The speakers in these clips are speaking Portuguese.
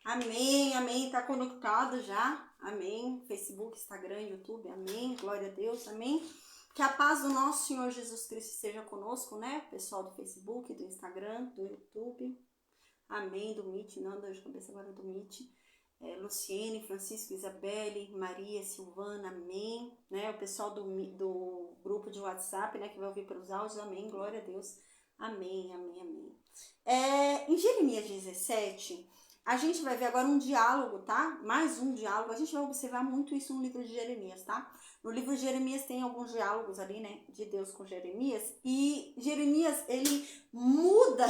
Amém, amém. Tá conectado já? Amém. Facebook, Instagram, YouTube. Amém. Glória a Deus. Amém. Que a paz do nosso Senhor Jesus Cristo esteja conosco, né? Pessoal do Facebook, do Instagram, do YouTube. Amém. Do Meet, não, dor de cabeça agora do Meet. Luciene, Francisco, Isabelle, Maria, Silvana, amém. Né? O pessoal do grupo de WhatsApp, né? Que vai ouvir pelos áudios, amém. Glória a Deus. Amém, amém, amém. Em Jeremias 17, a gente vai ver agora um diálogo, tá? Mais um diálogo. A gente vai observar muito isso no livro de Jeremias, tá? No livro de Jeremias tem alguns diálogos ali, né? De Deus com Jeremias. E Jeremias, ele muda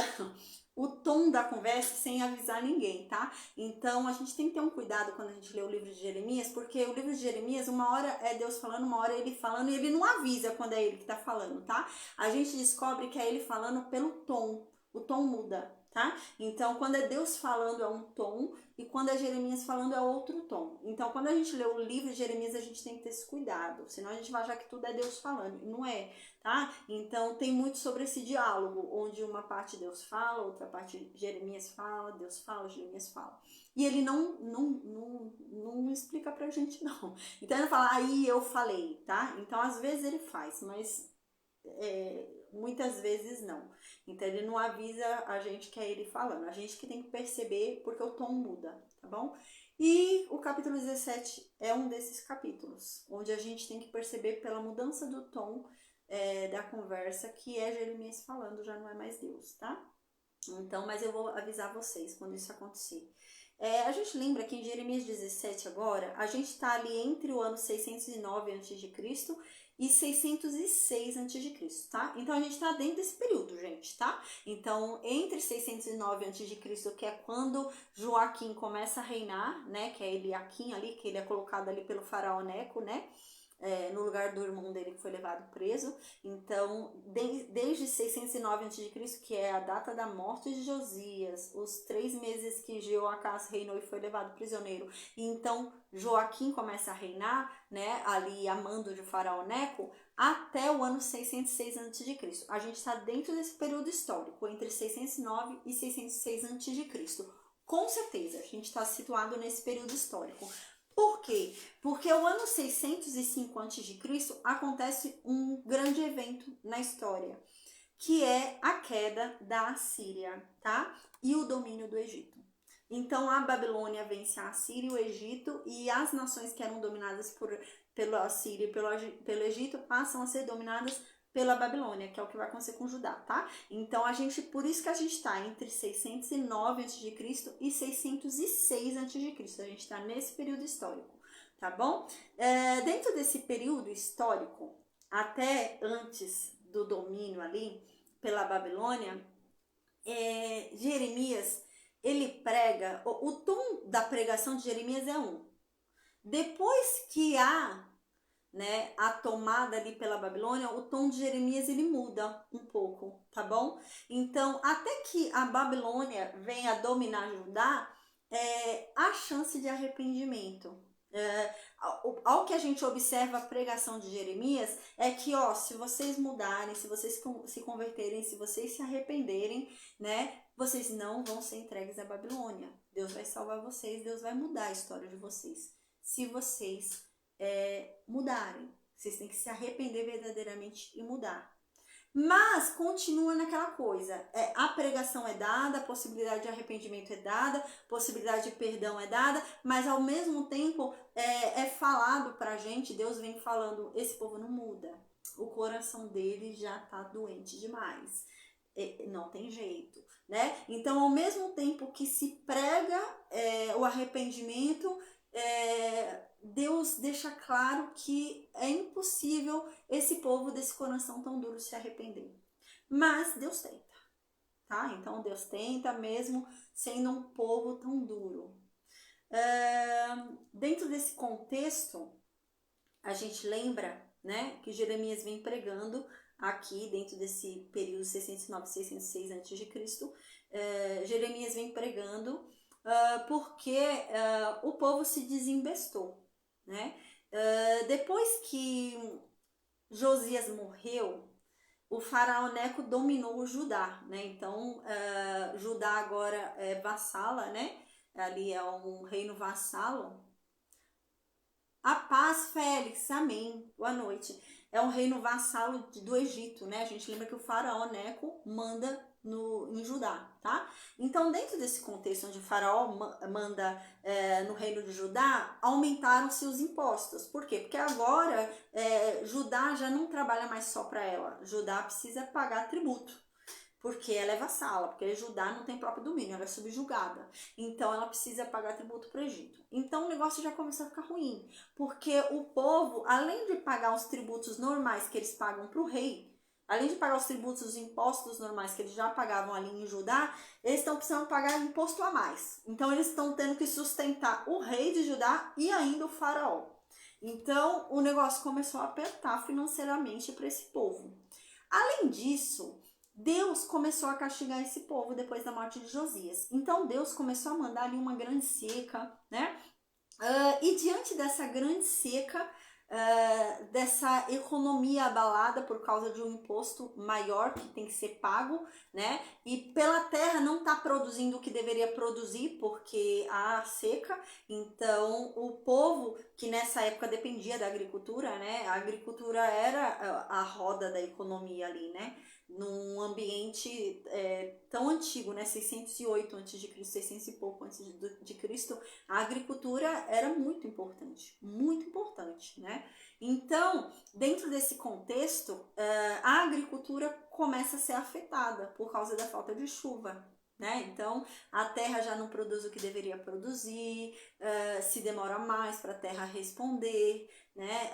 o tom da conversa sem avisar ninguém, tá? Então a gente tem que ter um cuidado quando a gente lê o livro de Jeremias, porque o livro de Jeremias, uma hora é Deus falando, uma hora é ele falando, e ele não avisa quando é ele que tá falando, tá? A gente descobre que é ele falando pelo tom. O tom muda, tá? Então, quando é Deus falando é um tom e quando é Jeremias falando é outro tom. Então, quando a gente lê o livro de Jeremias, a gente tem que ter esse cuidado, senão a gente vai achar que tudo é Deus falando, e não é, tá? Então, tem muito sobre esse diálogo, onde uma parte Deus fala, outra parte Jeremias fala, Deus fala, Jeremias fala. E ele não explica pra gente, não. Então, ele fala, aí eu falei, tá? Então, às vezes ele faz, mas muitas vezes não. Então ele não avisa a gente que é ele falando. A gente que tem que perceber porque o tom muda, tá bom? E o capítulo 17 é um desses capítulos, onde a gente tem que perceber pela mudança do tom da conversa que é Jeremias falando, já não é mais Deus, tá? Então, mas eu vou avisar vocês quando isso acontecer. A gente lembra que em Jeremias 17 agora, a gente está ali entre o ano 609 a.C. e 606 a.C., tá? Então a gente está dentro desse período, gente, tá? Então, entre 609 a.C., que é quando Joaquim começa a reinar, né? Que é Eliaquim ali, que ele é colocado ali pelo faraó Neco, né? No lugar do irmão dele que foi levado preso. Então, desde 609 a.C., que é a data da morte de Josias, os 3 meses que Jeoacás reinou e foi levado prisioneiro, e então Joaquim começa a reinar, né, ali a mando de faraó Neco, até o ano 606 a.C. A gente está dentro desse período histórico, entre 609 e 606 a.C. Com certeza, a gente está situado nesse período histórico. Por quê? Porque o ano 605 a.C. acontece um grande evento na história, que é a queda da Assíria, tá? E o domínio do Egito. Então a Babilônia vence a Assíria e o Egito, e as nações que eram dominadas pela Assíria e pelo Egito passam a ser dominadas pela Babilônia, que é o que vai acontecer com Judá, tá? Então por isso que a gente está entre 609 a.C. e 606 a.C. A gente está nesse período histórico, tá bom? Dentro desse período histórico, até antes do domínio ali pela Babilônia, Jeremias, ele prega, o tom da pregação de Jeremias é um. Depois que há, né, a tomada ali pela Babilônia, o tom de Jeremias ele muda um pouco, tá bom? Então, até que a Babilônia venha dominar Judá, há chance de arrependimento. Ao que a gente observa a pregação de Jeremias é que, se vocês mudarem, se vocês se converterem, se vocês se arrependerem, né, vocês não vão ser entregues à Babilônia. Deus vai salvar vocês, Deus vai mudar a história de vocês. Se vocês mudarem, vocês têm que se arrepender verdadeiramente e mudar. Mas continua naquela coisa, a pregação é dada, a possibilidade de arrependimento é dada, possibilidade de perdão é dada, mas ao mesmo tempo é falado pra gente, Deus vem falando, esse povo não muda, o coração dele já tá doente demais, não tem jeito, né? Então ao mesmo tempo que se prega o arrependimento, Deus deixa claro que é impossível esse povo desse coração tão duro se arrepender. Mas Deus tenta, tá? Então Deus tenta mesmo sendo um povo tão duro. Dentro desse contexto, a gente lembra, né, que Jeremias vem pregando aqui dentro desse período 609, 606 a.C. Jeremias vem pregando porque o povo se desembestou, né? Depois que Josias morreu, o faraó Neco dominou o Judá, né? Então Judá agora é vassala, né, ali é um reino vassalo. A paz, Félix, amém, boa noite. É um reino vassalo do Egito, né? A gente lembra que o faraó Neco manda em Judá, tá? Então, dentro desse contexto onde o faraó manda no reino de Judá, aumentaram-se os impostos. Por quê? Porque agora Judá já não trabalha mais só para ela. Judá precisa pagar tributo. Porque ela é vassala, porque Judá não tem próprio domínio, ela é subjugada. Então ela precisa pagar tributo para o Egito. Então o negócio já começou a ficar ruim, porque o povo, além de pagar os tributos normais que eles pagam para o rei, além de pagar os tributos, os impostos normais que eles já pagavam ali em Judá, eles estão precisando pagar imposto a mais. Então eles estão tendo que sustentar o rei de Judá e ainda o faraó. Então o negócio começou a apertar financeiramente para esse povo. Além disso, Deus começou a castigar esse povo depois da morte de Josias. Então Deus começou a mandar ali uma grande seca, né? E diante dessa grande seca, dessa economia abalada por causa de um imposto maior que tem que ser pago, né? E pela terra não está produzindo o que deveria produzir porque há seca. Então o povo que nessa época dependia da agricultura, né? A agricultura era a roda da economia ali, né? Num ambiente tão antigo, né? 608 a.C., 600 e pouco antes de Cristo, a agricultura era muito importante, né? Então, dentro desse contexto, a agricultura começa a ser afetada por causa da falta de chuva, né? Então, a terra já não produz o que deveria produzir, se demora mais para a terra responder, né?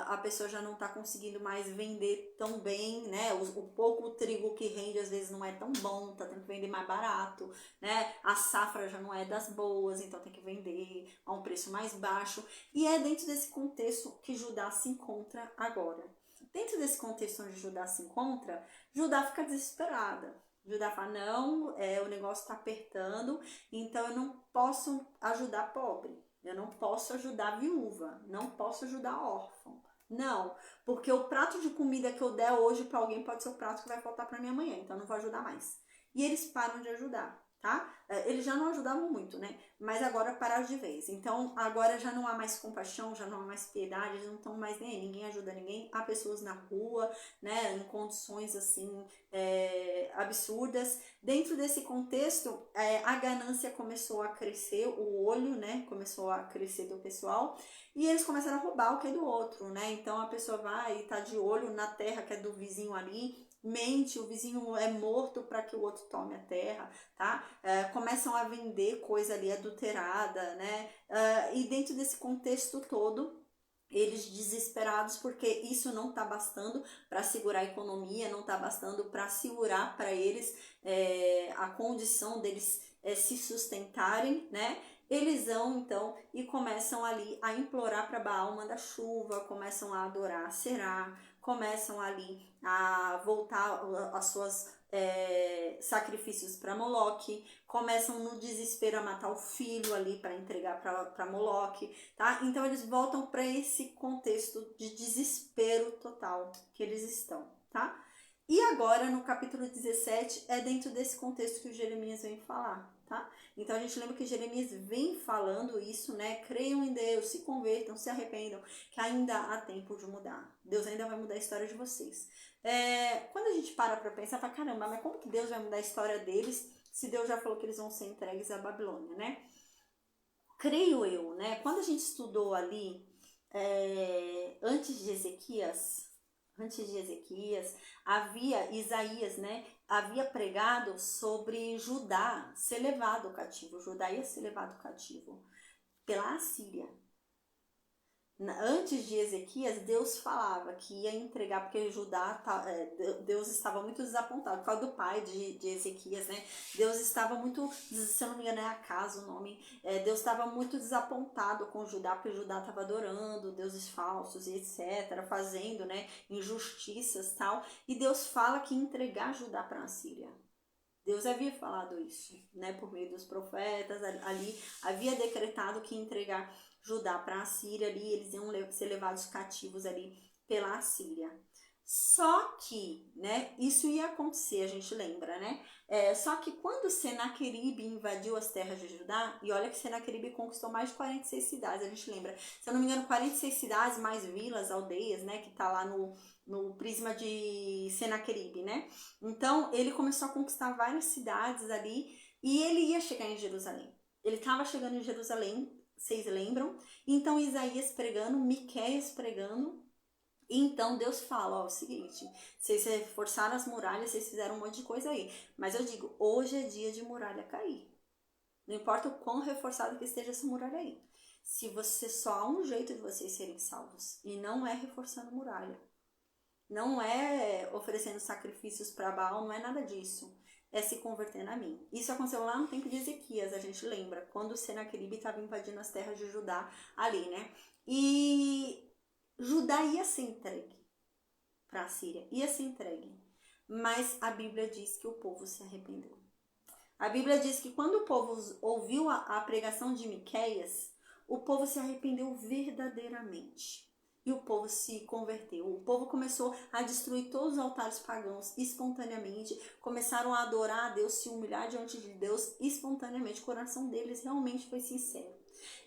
A pessoa já não está conseguindo mais vender tão bem, né? O pouco trigo que rende às vezes não é tão bom, tá tendo que vender mais barato, né? A safra já não é das boas, então tem que vender a um preço mais baixo. E é dentro desse contexto que Judá se encontra agora. Dentro desse contexto onde Judá se encontra, Judá fica desesperada. Judá fala, não, o negócio está apertando, então eu não posso ajudar pobre. Eu não posso ajudar viúva, não posso ajudar órfão. Não, porque o prato de comida que eu der hoje para alguém pode ser o prato que vai faltar para mim amanhã, então eu não vou ajudar mais. E eles param de ajudar, tá? Eles já não ajudavam muito, né? Mas agora pararam de vez. Então agora já não há mais compaixão, já não há mais piedade, eles não estão mais nem aí. Ninguém ajuda ninguém. Há pessoas na rua, né? Em condições assim absurdas. Dentro desse contexto, a ganância começou a crescer, o olho, né? Começou a crescer do pessoal. E eles começaram a roubar o que é do outro, né? Então a pessoa vai e tá de olho na terra que é do vizinho ali, mente, o vizinho é morto para que o outro tome a terra, tá? Começam a vender coisa ali adulterada, né? E dentro desse contexto todo, eles desesperados porque isso não está bastando para segurar a economia, não está bastando para segurar para eles a condição deles se sustentarem, né? Eles vão então e começam ali a implorar para Baal manda chuva, começam a adorar Será, começam ali a voltar às suas sacrifícios para Moloque, começam no desespero a matar o filho ali para entregar para Moloque, tá? Então eles voltam para esse contexto de desespero total que eles estão, tá? E agora no capítulo 17 é dentro desse contexto que o Jeremias vem falar, tá? Então a gente lembra que Jeremias vem falando isso, né? Creiam em Deus, se convertam, se arrependam, que ainda há tempo de mudar. Deus ainda vai mudar a história de vocês. Quando a gente para pensar, fala, caramba, mas como que Deus vai mudar a história deles se Deus já falou que eles vão ser entregues à Babilônia, né? Creio eu, né? Quando a gente estudou ali, antes de Ezequias, havia Isaías, né? Havia pregado sobre Judá ser levado cativo. Judá ia ser levado cativo pela Assíria. Antes de Ezequias, Deus falava que ia entregar, porque Judá, Deus estava muito desapontado, por causa do pai de Ezequias, né? Deus estava muito, se eu não me engano é Acas o nome, Deus estava muito desapontado com Judá, porque Judá estava adorando deuses falsos e etc, fazendo, né, injustiças e tal, e Deus fala que ia entregar Judá para a Síria. Deus havia falado isso, né, por meio dos profetas, ali havia decretado que ia entregar Judá para a Síria ali, eles iam ser levados cativos ali pela Assíria. Só que, né, isso ia acontecer, a gente lembra, né? Só que quando Senaqueribe invadiu as terras de Judá, e olha que Senaqueribe conquistou mais de 46 cidades, a gente lembra, se eu não me engano, 46 cidades, mais vilas, aldeias, né, que tá lá no prisma de Senaqueribe, né? Então, ele começou a conquistar várias cidades ali, e ele ia chegar em Jerusalém. Ele estava chegando em Jerusalém, vocês lembram? Então, Isaías pregando, Miqueias pregando. Então Deus fala, ó, o seguinte, vocês reforçaram as muralhas, vocês fizeram um monte de coisa aí. Mas eu digo, hoje é dia de muralha cair. Não importa o quão reforçado que esteja essa muralha aí. Se você só há um jeito de vocês serem salvos. E não é reforçando muralha. Não é oferecendo sacrifícios para Baal, não é nada disso. É se convertendo a mim. Isso aconteceu lá no tempo de Ezequias, a gente lembra, quando Senaqueribe estava invadindo as terras de Judá ali, né? E Judá ia ser entregue para a Síria, ia ser entregue. Mas a Bíblia diz que o povo se arrependeu. A Bíblia diz que quando o povo ouviu a pregação de Miqueias, o povo se arrependeu verdadeiramente. E o povo se converteu. O povo começou a destruir todos os altares pagãos espontaneamente. Começaram a adorar a Deus, se humilhar diante de Deus espontaneamente. O coração deles realmente foi sincero.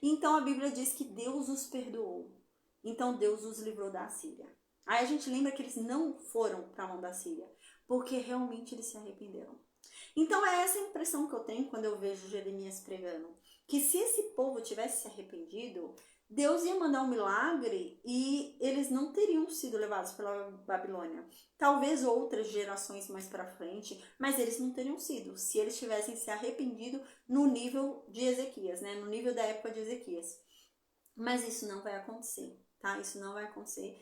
Então a Bíblia diz que Deus os perdoou. Então Deus os livrou da Síria. Aí a gente lembra que eles não foram para a mão da Síria, porque realmente eles se arrependeram. Então é essa a impressão que eu tenho quando eu vejo Jeremias pregando. Que se esse povo tivesse se arrependido, Deus ia mandar um milagre e eles não teriam sido levados pela Babilônia. Talvez outras gerações mais para frente, mas eles não teriam sido, se eles tivessem se arrependido no nível de Ezequias, né? No nível da época de Ezequias. Mas isso não vai acontecer, tá? Isso não vai acontecer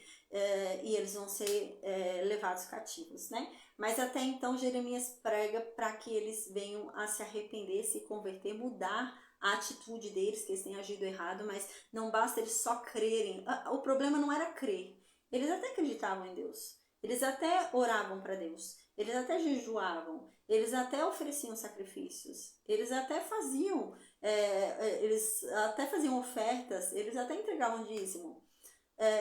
e eles vão ser levados cativos, né? Mas até então Jeremias prega para que eles venham a se arrepender, se converter, mudar a atitude deles, que eles têm agido errado, mas não basta eles só crerem. O problema não era crer. Eles até acreditavam em Deus. Eles até oravam para Deus. Eles até jejuavam. Eles até ofereciam sacrifícios. Eles até faziam ofertas, eles até entregavam dízimo.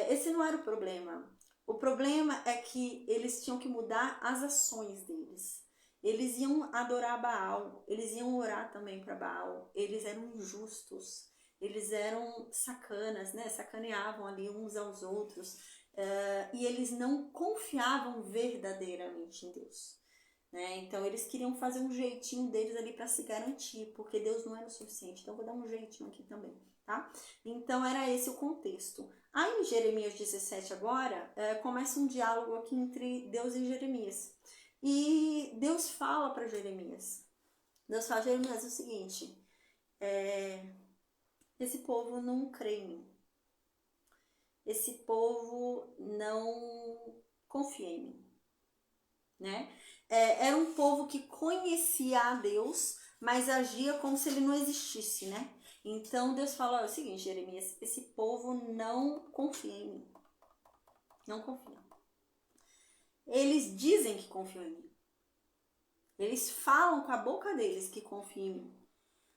Esse não era o problema. O problema é que eles tinham que mudar as ações deles. Eles iam adorar Baal, eles iam orar também para Baal, eles eram injustos, eles eram sacanas, né? Sacaneavam ali uns aos outros, e eles não confiavam verdadeiramente em Deus. Né? Então eles queriam fazer um jeitinho deles ali para se garantir, porque Deus não era o suficiente. Então vou dar um jeitinho aqui também, tá? Então era esse o contexto. Aí em Jeremias 17 agora, começa um diálogo aqui entre Deus e Jeremias. E Deus fala para Jeremias. Deus fala a Jeremias o seguinte, esse povo não crê em mim. Esse povo não confia em mim, né? Era um povo que conhecia a Deus, mas agia como se ele não existisse, né? Então Deus fala, é o seguinte, Jeremias, esse povo não confia em mim. Não confia. Eles dizem que confiam em mim. Eles falam com a boca deles que confiam em mim.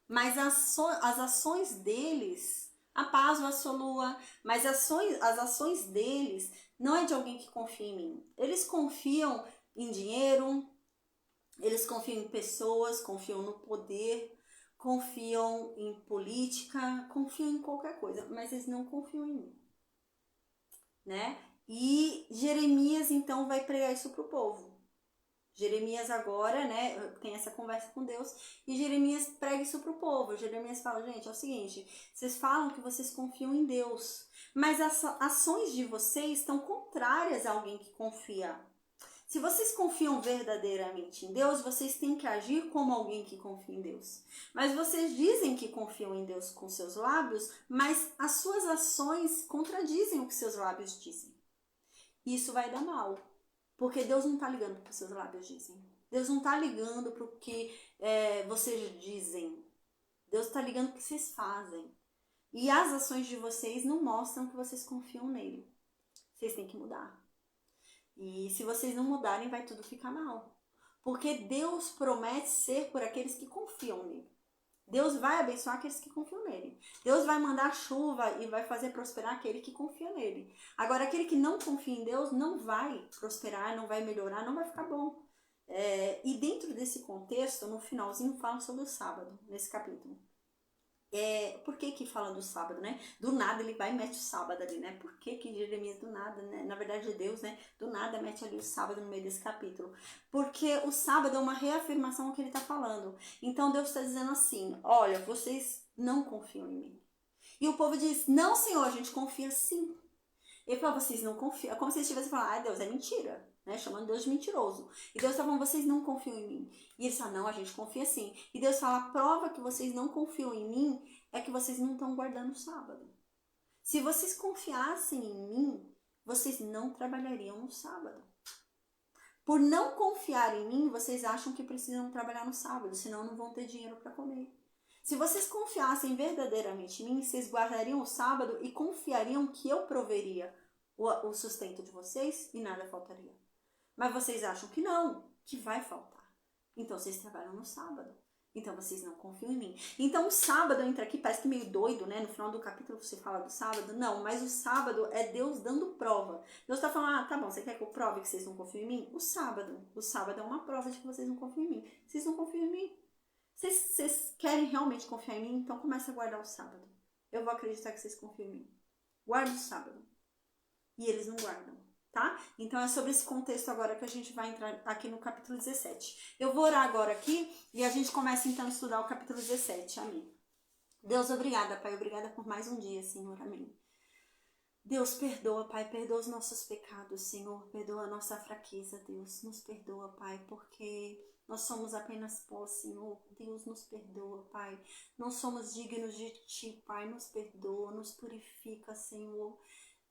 Mas as ações deles, a paz o assolua, mas as ações deles não é de alguém que confia em mim. Eles confiam em dinheiro, eles confiam em pessoas, confiam no poder, confiam em política, confiam em qualquer coisa, mas eles não confiam em mim, né? E Jeremias então vai pregar isso pro povo. Jeremias agora, né, tem essa conversa com Deus e Jeremias prega isso pro povo. Jeremias fala, gente, é o seguinte, vocês falam que vocês confiam em Deus, mas as ações de vocês estão contrárias a alguém que confia. Se vocês confiam verdadeiramente em Deus, vocês têm que agir como alguém que confia em Deus. Mas vocês dizem que confiam em Deus com seus lábios, mas as suas ações contradizem o que seus lábios dizem. Isso vai dar mal, porque Deus não está ligando para o que seus lábios dizem. Deus não está ligando para o que vocês dizem. Deus está ligando para o que vocês fazem. E as ações de vocês não mostram que vocês confiam nele. Vocês têm que mudar. E se vocês não mudarem, vai tudo ficar mal. Porque Deus promete ser por aqueles que confiam nele. Deus vai abençoar aqueles que confiam nele. Deus vai mandar chuva e vai fazer prosperar aquele que confia nele. Agora, aquele que não confia em Deus não vai prosperar, não vai melhorar, não vai ficar bom. E dentro desse contexto, no finalzinho, fala sobre o sábado, nesse capítulo. Por que fala do sábado, né? Do nada ele vai e mete o sábado ali, né? Por que Jeremias do nada, né? Na verdade Deus, né? Do nada mete ali o sábado no meio desse capítulo. Porque o sábado é uma reafirmação do que ele tá falando. Então Deus está dizendo assim, olha, vocês não confiam em mim. E o povo diz, não Senhor, a gente confia sim. Ele fala, vocês não confiam. É como se eles estivessem falando, Deus, é mentira. Né, chamando Deus de mentiroso. E Deus tá falando, vocês não confiam em mim. E eles falam, não, a gente confia sim. E Deus fala, a prova que vocês não confiam em mim é que vocês não estão guardando o sábado. Se vocês confiassem em mim, vocês não trabalhariam no sábado. Por não confiar em mim, vocês acham que precisam trabalhar no sábado, senão não vão ter dinheiro para comer. Se vocês confiassem verdadeiramente em mim, vocês guardariam o sábado e confiariam que eu proveria o sustento de vocês e nada faltaria. Mas vocês acham que não, que vai faltar. Então vocês trabalham no sábado. Então vocês não confiam em mim. Então o sábado entra aqui, parece que meio doido, né? No final do capítulo você fala do sábado. Não, mas o sábado é Deus dando prova. Deus está falando, tá bom, você quer que eu prove que vocês não confiam em mim? O sábado é uma prova de que vocês não confiam em mim. Vocês não confiam em mim. Vocês querem realmente confiar em mim? Então comece a guardar o sábado. Eu vou acreditar que vocês confiam em mim. Guarda o sábado. E eles não guardam. Tá? Então é sobre esse contexto agora que a gente vai entrar aqui no capítulo 17. Eu vou orar agora aqui e a gente começa então a estudar o capítulo 17. Amém. Deus, obrigada, Pai. Obrigada por mais um dia, Senhor. Amém. Deus, perdoa, Pai. Perdoa os nossos pecados, Senhor. Perdoa a nossa fraqueza, Deus. Nos perdoa, Pai, porque nós somos apenas pó, Senhor. Deus, nos perdoa, Pai. Não somos dignos de Ti, Pai. Nos perdoa, nos purifica, Senhor.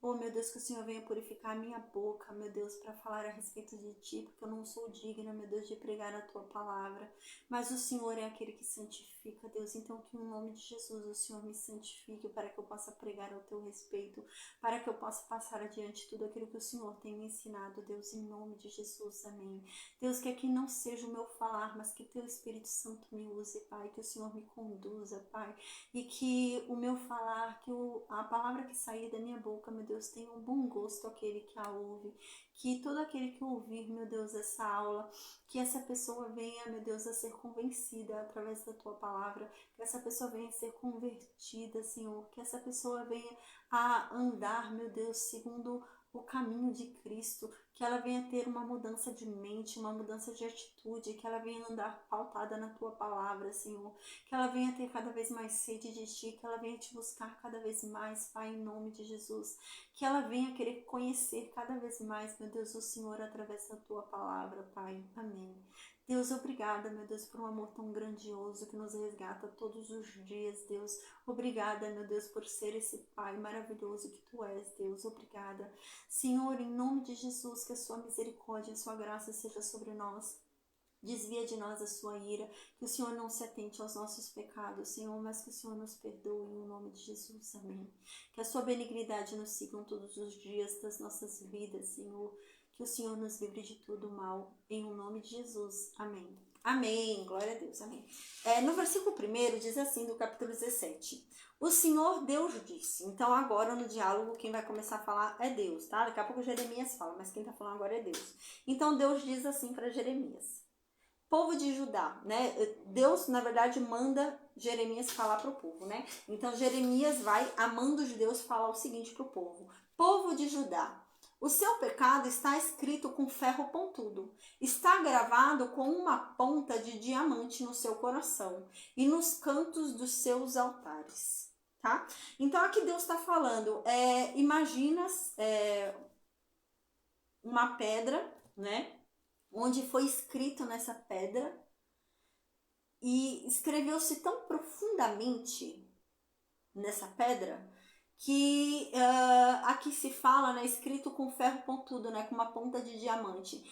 Oh, meu Deus, que o Senhor venha purificar a minha boca, meu Deus, para falar a respeito de Ti, porque eu não sou digna, meu Deus, de pregar a Tua palavra. Mas o Senhor é aquele que santifica, Deus. Então, que no nome de Jesus o Senhor me santifique para que eu possa pregar ao Teu respeito, para que eu possa passar adiante tudo aquilo que o Senhor tem me ensinado, Deus, em nome de Jesus. Amém. Deus, que aqui não seja o meu falar, mas que Teu Espírito Santo me use, Pai, que o Senhor me conduza, Pai, e que o meu falar, que a palavra que sair da minha boca, meu Deus, tenha um bom gosto aquele que a ouve, que todo aquele que ouvir, meu Deus, essa aula, que essa pessoa venha, meu Deus, a ser convencida através da Tua palavra, que essa pessoa venha a ser convertida, Senhor, que essa pessoa venha a andar, meu Deus, segundo o caminho de Cristo, que ela venha ter uma mudança de mente, uma mudança de atitude, que ela venha andar pautada na Tua palavra, Senhor, que ela venha ter cada vez mais sede de Ti, que ela venha Te buscar cada vez mais, Pai, em nome de Jesus, que ela venha querer conhecer cada vez mais, meu Deus, o Senhor através da Tua palavra, Pai. Amém. Deus, obrigada, meu Deus, por um amor tão grandioso que nos resgata todos os dias, Deus. Obrigada, meu Deus, por ser esse Pai maravilhoso que Tu és, Deus. Obrigada. Senhor, em nome de Jesus, que a Sua misericórdia e a Sua graça seja sobre nós. Desvia de nós a Sua ira, que o Senhor não se atente aos nossos pecados, Senhor, mas que o Senhor nos perdoe em nome de Jesus. Amém. Que a Sua benignidade nos sigam todos os dias das nossas vidas, Senhor. Que o Senhor nos livre de todo mal, em nome de Jesus. Amém. Amém. Glória a Deus. Amém. No versículo 1 diz assim, do capítulo 17. O Senhor Deus disse. Então agora no diálogo quem vai começar a falar é Deus, tá? Daqui a pouco Jeremias fala, mas quem tá falando agora é Deus. Então Deus diz assim para Jeremias. Povo de Judá, né? Deus, na verdade, manda Jeremias falar para o povo, né? Então Jeremias vai, a mando de Deus, falar o seguinte para o povo. Povo de Judá, o seu pecado está escrito com ferro pontudo, está gravado com uma ponta de diamante no seu coração e nos cantos dos seus altares, tá? Então aqui Deus está falando, imagina uma pedra, né? Onde foi escrito nessa pedra e escreveu-se tão profundamente nessa pedra que aqui se fala, né, escrito com ferro pontudo, né, com uma ponta de diamante.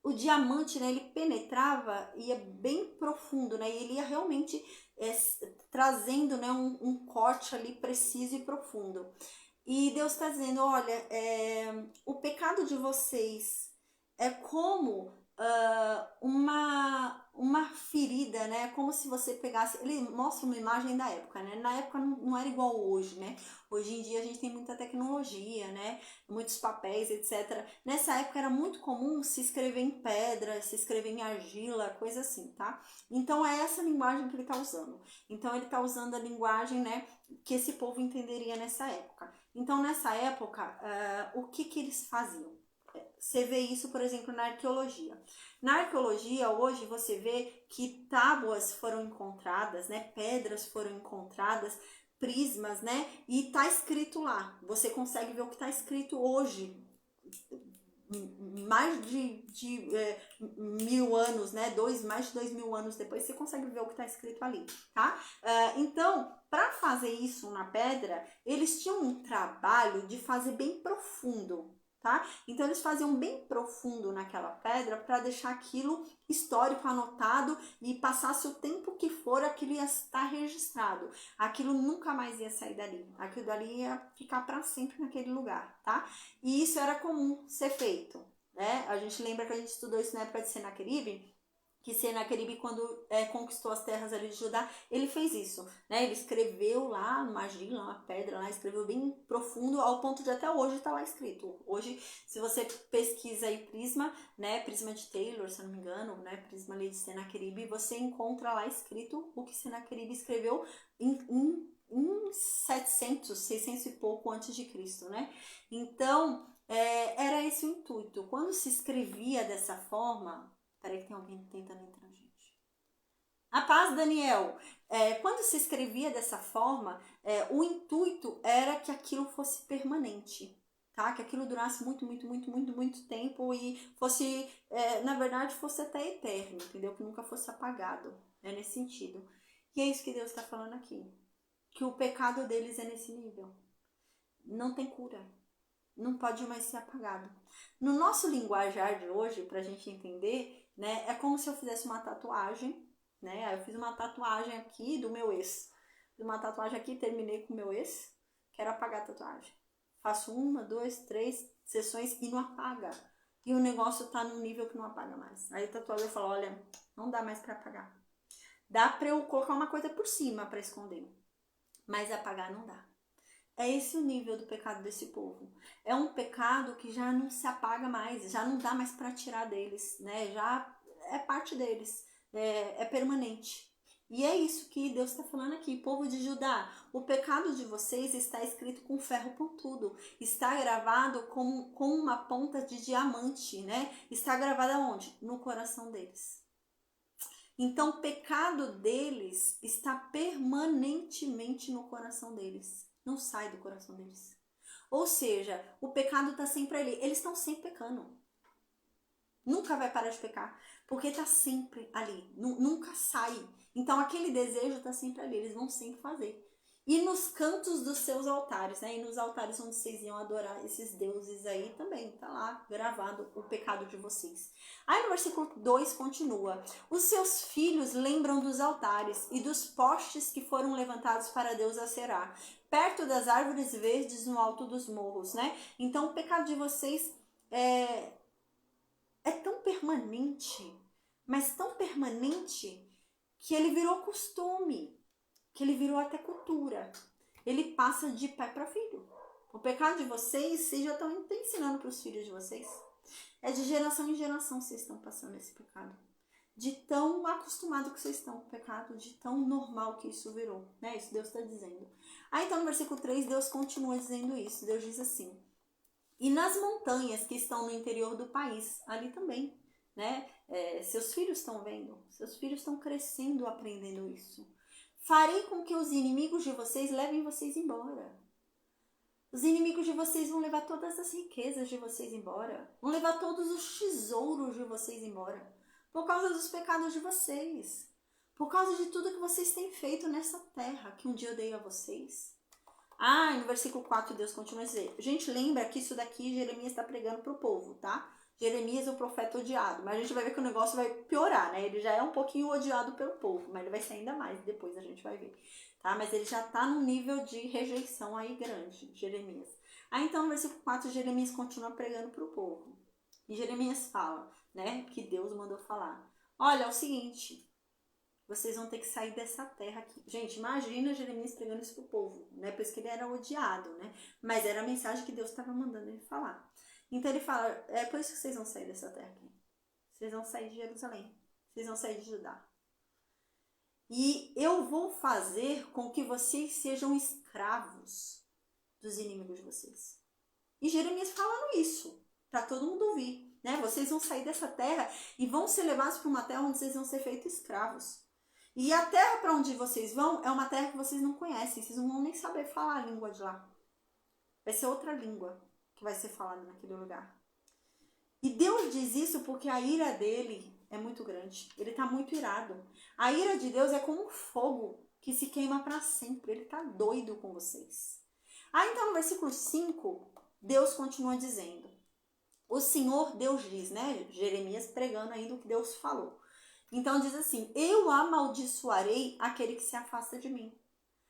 O diamante, né, ele penetrava, ia bem profundo, né, e ele ia realmente trazendo, né, um corte ali preciso e profundo. E Deus está dizendo, olha, o pecado de vocês é como uma ferida, né? Como se você pegasse. Ele mostra uma imagem da época, né? Na época não era igual hoje, né? Hoje em dia a gente tem muita tecnologia, né? Muitos papéis, etc. Nessa época era muito comum se escrever em pedra, se escrever em argila, coisa assim, tá? Então é essa linguagem que ele está usando. Então ele está usando a linguagem, né, que esse povo entenderia nessa época. Então nessa época, o que eles faziam? Você vê isso, por exemplo, na arqueologia. Na arqueologia, hoje, você vê que tábuas foram encontradas, né? Pedras foram encontradas, prismas, né? E tá escrito lá. Você consegue ver o que tá escrito hoje. Mais de 1000 anos, né? Mais de 2000 anos depois, você consegue ver o que tá escrito ali, tá? Então, para fazer isso na pedra, eles tinham um trabalho de fazer bem profundo, tá? Então eles faziam bem profundo naquela pedra para deixar aquilo histórico, anotado, e passasse o tempo que for, aquilo ia estar registrado. Aquilo nunca mais ia sair dali. Aquilo dali ia ficar para sempre naquele lugar, tá? E isso era comum ser feito, né? A gente lembra que a gente estudou isso na época de Senaqueribe, que Senaqueribe, quando conquistou as terras ali de Judá, ele fez isso, né? Ele escreveu lá numa argila, uma pedra lá, escreveu bem profundo, ao ponto de até hoje estar lá escrito. Hoje, se você pesquisa aí Prisma, né? Prisma de Taylor, se eu não me engano, né? Prisma ali de Senaqueribe, você encontra lá escrito o que Senaqueribe escreveu em 700, 600 e pouco antes de Cristo, né? Então, era esse o intuito. Quando se escrevia dessa forma... Peraí que tem alguém tentando entrar, gente. A paz, Daniel. Quando se escrevia dessa forma, o intuito era que aquilo fosse permanente, tá? Que aquilo durasse muito, muito, muito, muito, muito tempo e fosse, na verdade, fosse até eterno, entendeu? Que nunca fosse apagado, é nesse sentido. E é isso que Deus está falando aqui. Que o pecado deles é nesse nível. Não tem cura. Não pode mais ser apagado. No nosso linguajar de hoje, pra gente entender, né, é como se eu fizesse uma tatuagem, né? Eu fiz uma tatuagem aqui do meu ex. Fiz uma tatuagem aqui, terminei com o meu ex, quero apagar a tatuagem. Faço 1, 2, 3 sessões e não apaga. E o negócio tá num nível que não apaga mais. Aí o tatuador fala, olha, não dá mais pra apagar. Dá pra eu colocar uma coisa por cima pra esconder, mas apagar não dá. É esse o nível do pecado desse povo. É um pecado que já não se apaga mais, já não dá mais para tirar deles, né? Já é parte deles, é permanente. E é isso que Deus está falando aqui, povo de Judá. O pecado de vocês está escrito com ferro pontudo, está gravado com uma ponta de diamante, né? Está gravado aonde? No coração deles. Então, o pecado deles está permanentemente no coração deles. Não sai do coração deles. Ou seja, o pecado está sempre ali. Eles estão sempre pecando. Nunca vai parar de pecar. Porque está sempre ali. Nunca sai. Então, aquele desejo está sempre ali. Eles vão sempre fazer. E nos cantos dos seus altares, né? E nos altares onde vocês iam adorar esses deuses aí também, tá lá gravado o pecado de vocês. Aí no versículo 2 continua: os seus filhos lembram dos altares e dos postes que foram levantados para Deus Aserá, perto das árvores verdes no alto dos morros, né? Então o pecado de vocês é tão permanente, mas tão permanente, que ele virou costume, que ele virou até cultura. Ele passa de pai para filho. O pecado de vocês já estão ensinando para os filhos de vocês. É de geração em geração vocês estão passando esse pecado. De tão acostumado que vocês estão com o pecado, de tão normal que isso virou. Né? Isso Deus está dizendo. Aí então no versículo 3, Deus continua dizendo isso. Deus diz assim: e nas montanhas que estão no interior do país, ali também, né? Seus filhos estão vendo, seus filhos estão crescendo, aprendendo isso. Farei com que os inimigos de vocês levem vocês embora. Os inimigos de vocês vão levar todas as riquezas de vocês embora. Vão levar todos os tesouros de vocês embora. Por causa dos pecados de vocês. Por causa de tudo que vocês têm feito nessa terra, que um dia eu dei a vocês. Ah, e no versículo 4 Deus continua a dizer. Gente, lembra que isso daqui Jeremias está pregando para o povo, tá? Jeremias é o profeta odiado, mas a gente vai ver que o negócio vai piorar, né? Ele já é um pouquinho odiado pelo povo, mas ele vai ser ainda mais, depois a gente vai ver, tá? Mas ele já tá num nível de rejeição aí grande, Jeremias. Aí então no versículo 4 Jeremias continua pregando pro povo. E Jeremias fala, né, que Deus mandou falar. olha, é o seguinte, vocês vão ter que sair dessa terra aqui. Gente, imagina Jeremias pregando isso pro povo, né? Por isso que ele era odiado, né? Mas era a mensagem que Deus estava mandando ele falar. Então ele fala, é por isso que vocês vão sair dessa terra aqui. Vocês vão sair de Jerusalém. Vocês vão sair de Judá. E eu vou fazer com que vocês sejam escravos dos inimigos de vocês. E Jeremias falando isso, para todo mundo ouvir, né? Vocês vão sair dessa terra e vão ser levados para uma terra onde vocês vão ser feitos escravos. E a terra para onde vocês vão é uma terra que vocês não conhecem, vocês não vão nem saber falar a língua de lá. Vai ser outra língua que vai ser falada naquele lugar. E Deus diz isso porque a ira dele é muito grande. Ele está muito irado. A ira de Deus é como um fogo que se queima para sempre. Ele está doido com vocês. Então no versículo 5, Deus continua dizendo. O Senhor Deus diz, né? Jeremias pregando ainda o que Deus falou. Então diz assim, eu amaldiçoarei aquele que se afasta de mim.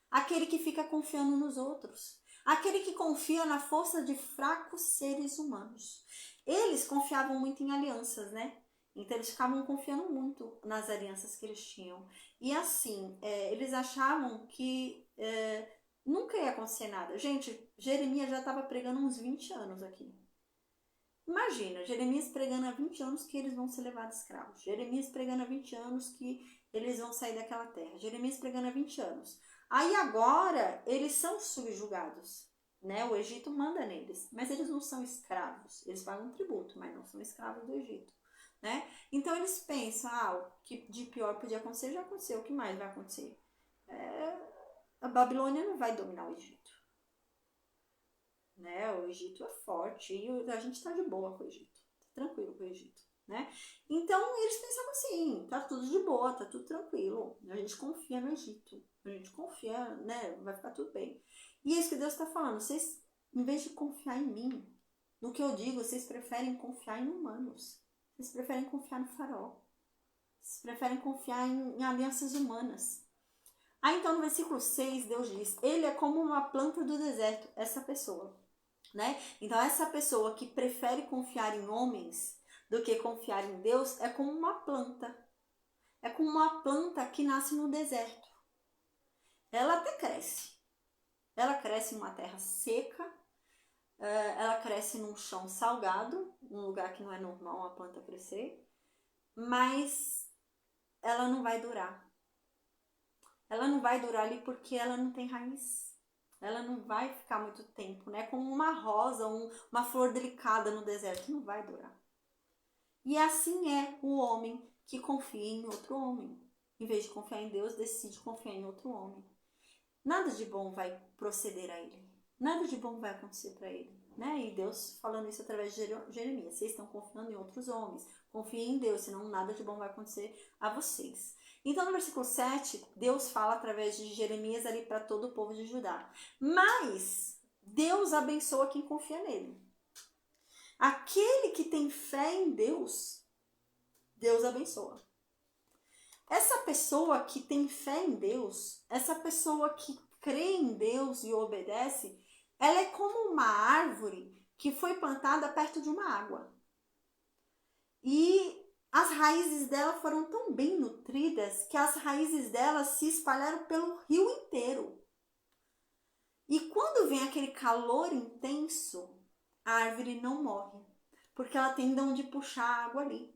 Aquele que fica confiando nos outros. Aquele que confia na força de fracos seres humanos. Eles confiavam muito em alianças, né? Então eles ficavam confiando muito nas alianças que eles tinham. E assim, eles achavam que nunca ia acontecer nada. Gente, Jeremias já estava pregando uns 20 anos aqui. Imagina, Jeremias pregando há 20 anos que eles vão ser levados escravos. Jeremias pregando há 20 anos que eles vão sair daquela terra. Jeremias pregando há 20 anos. Aí agora eles são subjugados, né? O Egito manda neles, mas eles não são escravos. Eles pagam tributo, mas não são escravos do Egito, né? Então eles pensam, o que de pior podia acontecer já aconteceu. O que mais vai acontecer? A Babilônia não vai dominar o Egito. Né? O Egito é forte e a gente está de boa com o Egito, tá tranquilo com o Egito, né? Então eles pensavam assim, tá tudo de boa, tá tudo tranquilo, a gente confia no Egito, a gente confia, né? Vai ficar tudo bem. E é isso que Deus está falando, vocês, em vez de confiar em mim, no que eu digo, vocês preferem confiar em humanos, vocês preferem confiar no faraó, vocês preferem confiar em alianças humanas. Então no versículo 6, Deus diz, ele é como uma planta do deserto, essa pessoa. Né? Então essa pessoa que prefere confiar em homens do que confiar em Deus é como uma planta. É como uma planta que nasce no deserto. Ela até cresce. Ela cresce em uma terra seca. Ela cresce num chão salgado, um lugar que não é normal uma planta crescer. Mas ela não vai durar. Ela não vai durar ali porque ela não tem raiz. Ela não vai ficar muito tempo, né? Como uma rosa, uma flor delicada no deserto, não vai durar. E assim é o homem que confia em outro homem. Em vez de confiar em Deus, decide confiar em outro homem. Nada de bom vai proceder a ele. Nada de bom vai acontecer para ele, né? E Deus falando isso através de Jeremias. Vocês estão confiando em outros homens. Confiem em Deus, senão nada de bom vai acontecer a vocês. Então, no versículo 7, Deus fala através de Jeremias ali para todo o povo de Judá. Mas Deus abençoa quem confia nele. Aquele que tem fé em Deus, Deus abençoa. Essa pessoa que tem fé em Deus, essa pessoa que crê em Deus e obedece, ela é como uma árvore que foi plantada perto de uma água. E as raízes dela foram tão bem nutridas que as raízes dela se espalharam pelo rio inteiro. E quando vem aquele calor intenso, a árvore não morre, porque ela tem de onde puxar a água ali.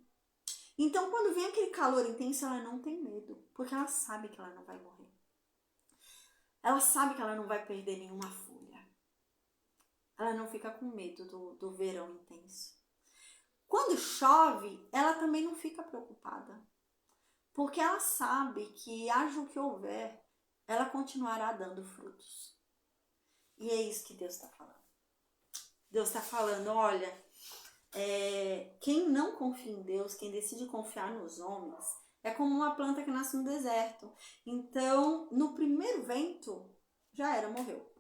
Então, quando vem aquele calor intenso, ela não tem medo, porque ela sabe que ela não vai morrer. Ela sabe que ela não vai perder nenhuma folha. Ela não fica com medo do verão intenso. Quando chove, ela também não fica preocupada, porque ela sabe que, haja o que houver, ela continuará dando frutos. E é isso que Deus está falando. Deus está falando, olha, quem não confia em Deus, quem decide confiar nos homens, é como uma planta que nasce no deserto. Então, no primeiro vento, já era, morreu.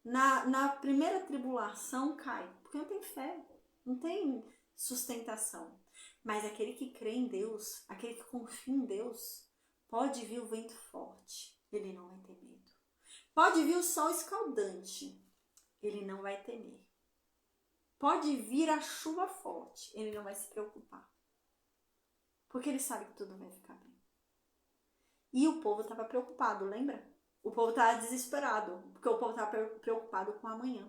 Na primeira tribulação, cai, porque não tem fé. Não tem sustentação. Mas aquele que crê em Deus, aquele que confia em Deus, pode vir o vento forte, ele não vai ter medo. Pode vir o sol escaldante, ele não vai temer. Pode vir a chuva forte, ele não vai se preocupar. Porque ele sabe que tudo vai ficar bem. E o povo estava preocupado, lembra? O povo estava desesperado, porque o povo estava preocupado com amanhã.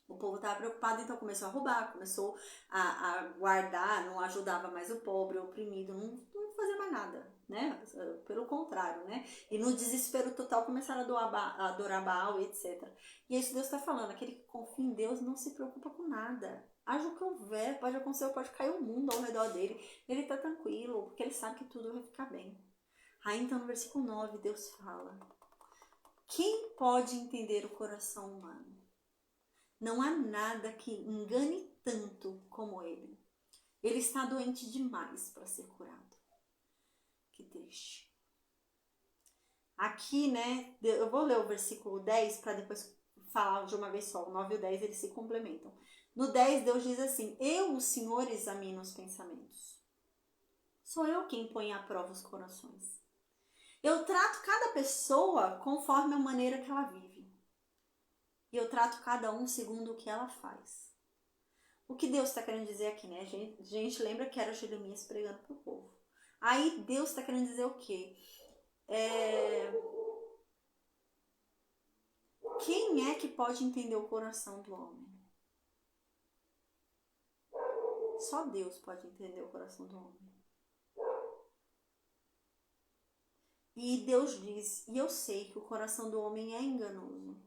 O povo estava preocupado, então começou a roubar, começou a guardar, não ajudava mais o pobre, o oprimido, não fazia mais nada, né? Pelo contrário, né? E no desespero total começaram a adorar Baal, etc. E é isso que Deus está falando, aquele que confia em Deus não se preocupa com nada. Haja o que houver, pode acontecer, pode cair o mundo ao redor dele, ele está tranquilo, porque ele sabe que tudo vai ficar bem. Aí então no versículo 9, Deus fala: quem pode entender o coração humano? Não há nada que engane tanto como ele. Ele está doente demais para ser curado. Que triste. Aqui, né, eu vou ler o versículo 10 para depois falar de uma vez só. O 9 e o 10 eles se complementam. No 10, Deus diz assim: eu, o Senhor, examino os pensamentos. Sou eu quem põe à prova os corações. Eu trato cada pessoa conforme a maneira que ela vive. E eu trato cada um segundo o que ela faz. O que Deus está querendo dizer aqui, né? A gente lembra que era Jeremias pregando para o povo. Aí Deus está querendo dizer o quê? Quem é que pode entender o coração do homem? Só Deus pode entender o coração do homem. E Deus diz, e eu sei que o coração do homem é enganoso.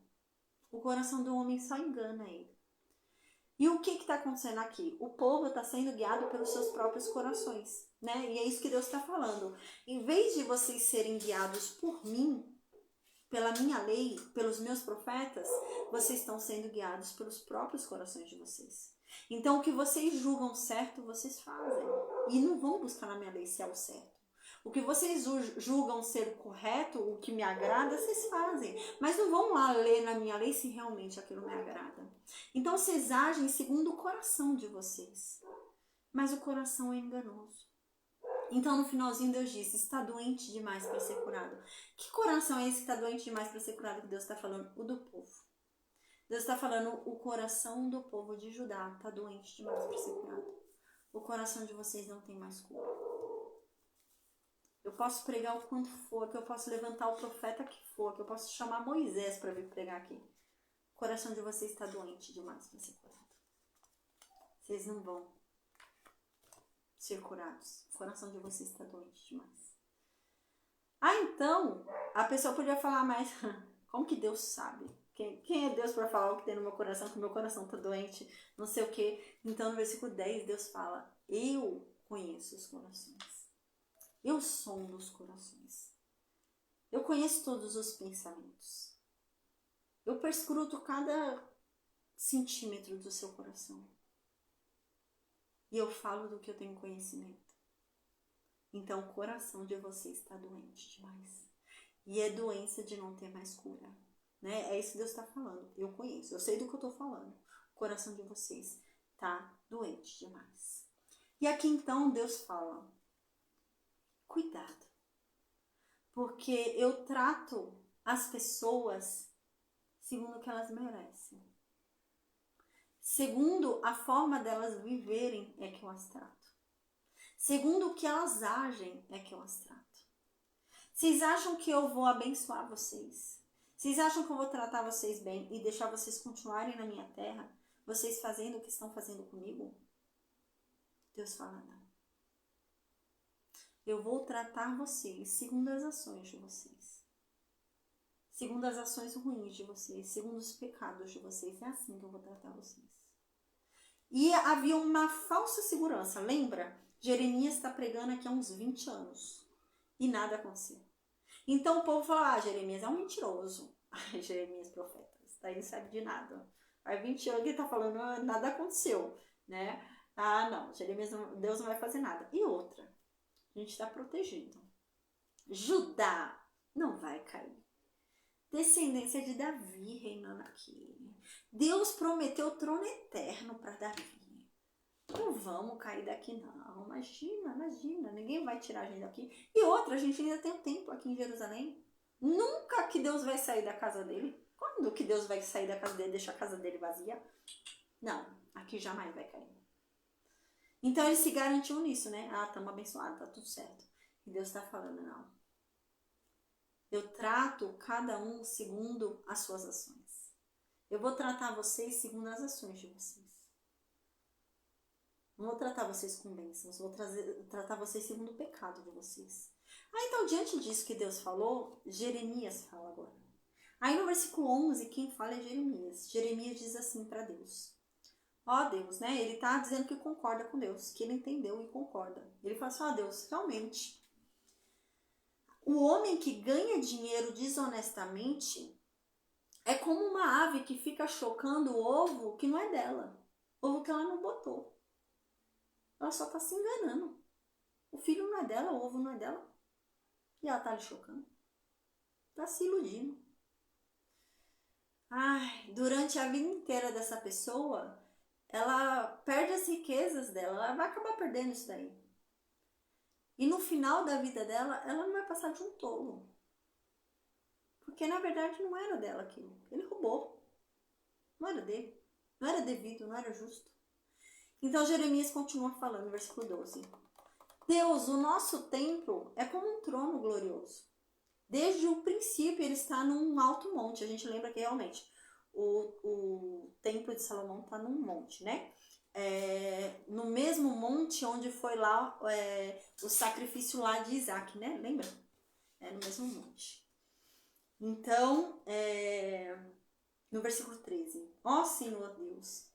O coração do homem só engana ele. E o que está acontecendo aqui? O povo está sendo guiado pelos seus próprios corações, né? E é isso que Deus está falando. Em vez de vocês serem guiados por mim, pela minha lei, pelos meus profetas, vocês estão sendo guiados pelos próprios corações de vocês. Então, o que vocês julgam certo, vocês fazem. E não vão buscar na minha lei se é o certo. O que vocês julgam ser o correto, o que me agrada, vocês fazem. Mas não vão lá ler na minha lei se realmente aquilo me agrada. Então vocês agem segundo o coração de vocês. Mas o coração é enganoso. Então no finalzinho Deus disse, está doente demais para ser curado. Que coração é esse que está doente demais para ser curado que Deus está falando? O do povo. Deus está falando, o coração do povo de Judá está doente demais para ser curado. O coração de vocês não tem mais cura. Eu posso pregar o quanto for, que eu posso levantar o profeta que for, que eu posso chamar Moisés para vir pregar aqui. O coração de vocês está doente demais para ser curado. Vocês não vão ser curados. O coração de vocês está doente demais. Ah, então, a pessoa podia falar, mas como que Deus sabe? Quem é Deus para falar o que tem no meu coração, que o meu coração está doente, não sei o quê. Então, no versículo 10, Deus fala, eu conheço os corações. Eu sondo os corações. Eu conheço todos os pensamentos. Eu perscruto cada centímetro do seu coração. E eu falo do que eu tenho conhecimento. Então o coração de vocês está doente demais. E é doença de não ter mais cura. Né? É isso que Deus está falando. Eu conheço, eu sei do que eu estou falando. O coração de vocês está doente demais. E aqui então Deus fala, cuidado. Porque eu trato as pessoas segundo o que elas merecem. Segundo a forma delas viverem é que eu as trato. Segundo o que elas agem é que eu as trato. Vocês acham que eu vou abençoar vocês? Vocês acham que eu vou tratar vocês bem e deixar vocês continuarem na minha terra? Vocês fazendo o que estão fazendo comigo? Deus fala, não. Eu vou tratar vocês segundo as ações de vocês. Segundo as ações ruins de vocês. Segundo os pecados de vocês. É assim que eu vou tratar vocês. E havia uma falsa segurança. Lembra? Jeremias está pregando aqui há uns 20 anos. E nada aconteceu. Então o povo falou, Jeremias é um mentiroso. Jeremias profeta. Daí não sabe de nada. Há 20 anos que ele está falando, nada aconteceu. Né? Não, Jeremias Deus não vai fazer nada. E outra, a gente está protegido. Judá não vai cair. Descendência de Davi reinando aqui. Deus prometeu o trono eterno para Davi. Não vamos cair daqui não. Imagina. Ninguém vai tirar a gente daqui. E outra, a gente ainda tem um templo aqui em Jerusalém. Nunca que Deus vai sair da casa dele. Quando que Deus vai sair da casa dele e deixar a casa dele vazia? Não, aqui jamais vai cair. Então ele se garantiu nisso, né? Ah, estamos abençoados, tá tudo certo. E Deus está falando, não. Eu trato cada um segundo as suas ações. Eu vou tratar vocês segundo as ações de vocês. Não vou tratar vocês com bênçãos, vou tratar vocês segundo o pecado de vocês. Então, diante disso que Deus falou, Jeremias fala agora. Aí no versículo 11, quem fala é Jeremias. Jeremias diz assim para Deus. Ó Deus, né? Ele tá dizendo que concorda com Deus, que ele entendeu e concorda. Ele fala assim, ó Deus, realmente, o homem que ganha dinheiro desonestamente é como uma ave que fica chocando o ovo que não é dela. Ovo que ela não botou. Ela só tá se enganando. O filho não é dela, o ovo não é dela. E ela tá lhe chocando. Tá se iludindo. Durante a vida inteira dessa pessoa, ela perde as riquezas dela. Ela vai acabar perdendo isso daí. E no final da vida dela, ela não vai passar de um tolo. Porque na verdade não era dela aquilo. Ele roubou. Não era dele. Não era devido, não era justo. Então Jeremias continua falando no versículo 12. Deus, o nosso templo é como um trono glorioso. Desde o princípio ele está num alto monte. A gente lembra que realmente o templo de Salomão está num monte, né? No mesmo monte onde foi lá o sacrifício lá de Isaac, né? Lembra? É no mesmo monte. Então, no versículo 13. Ó Senhor Deus,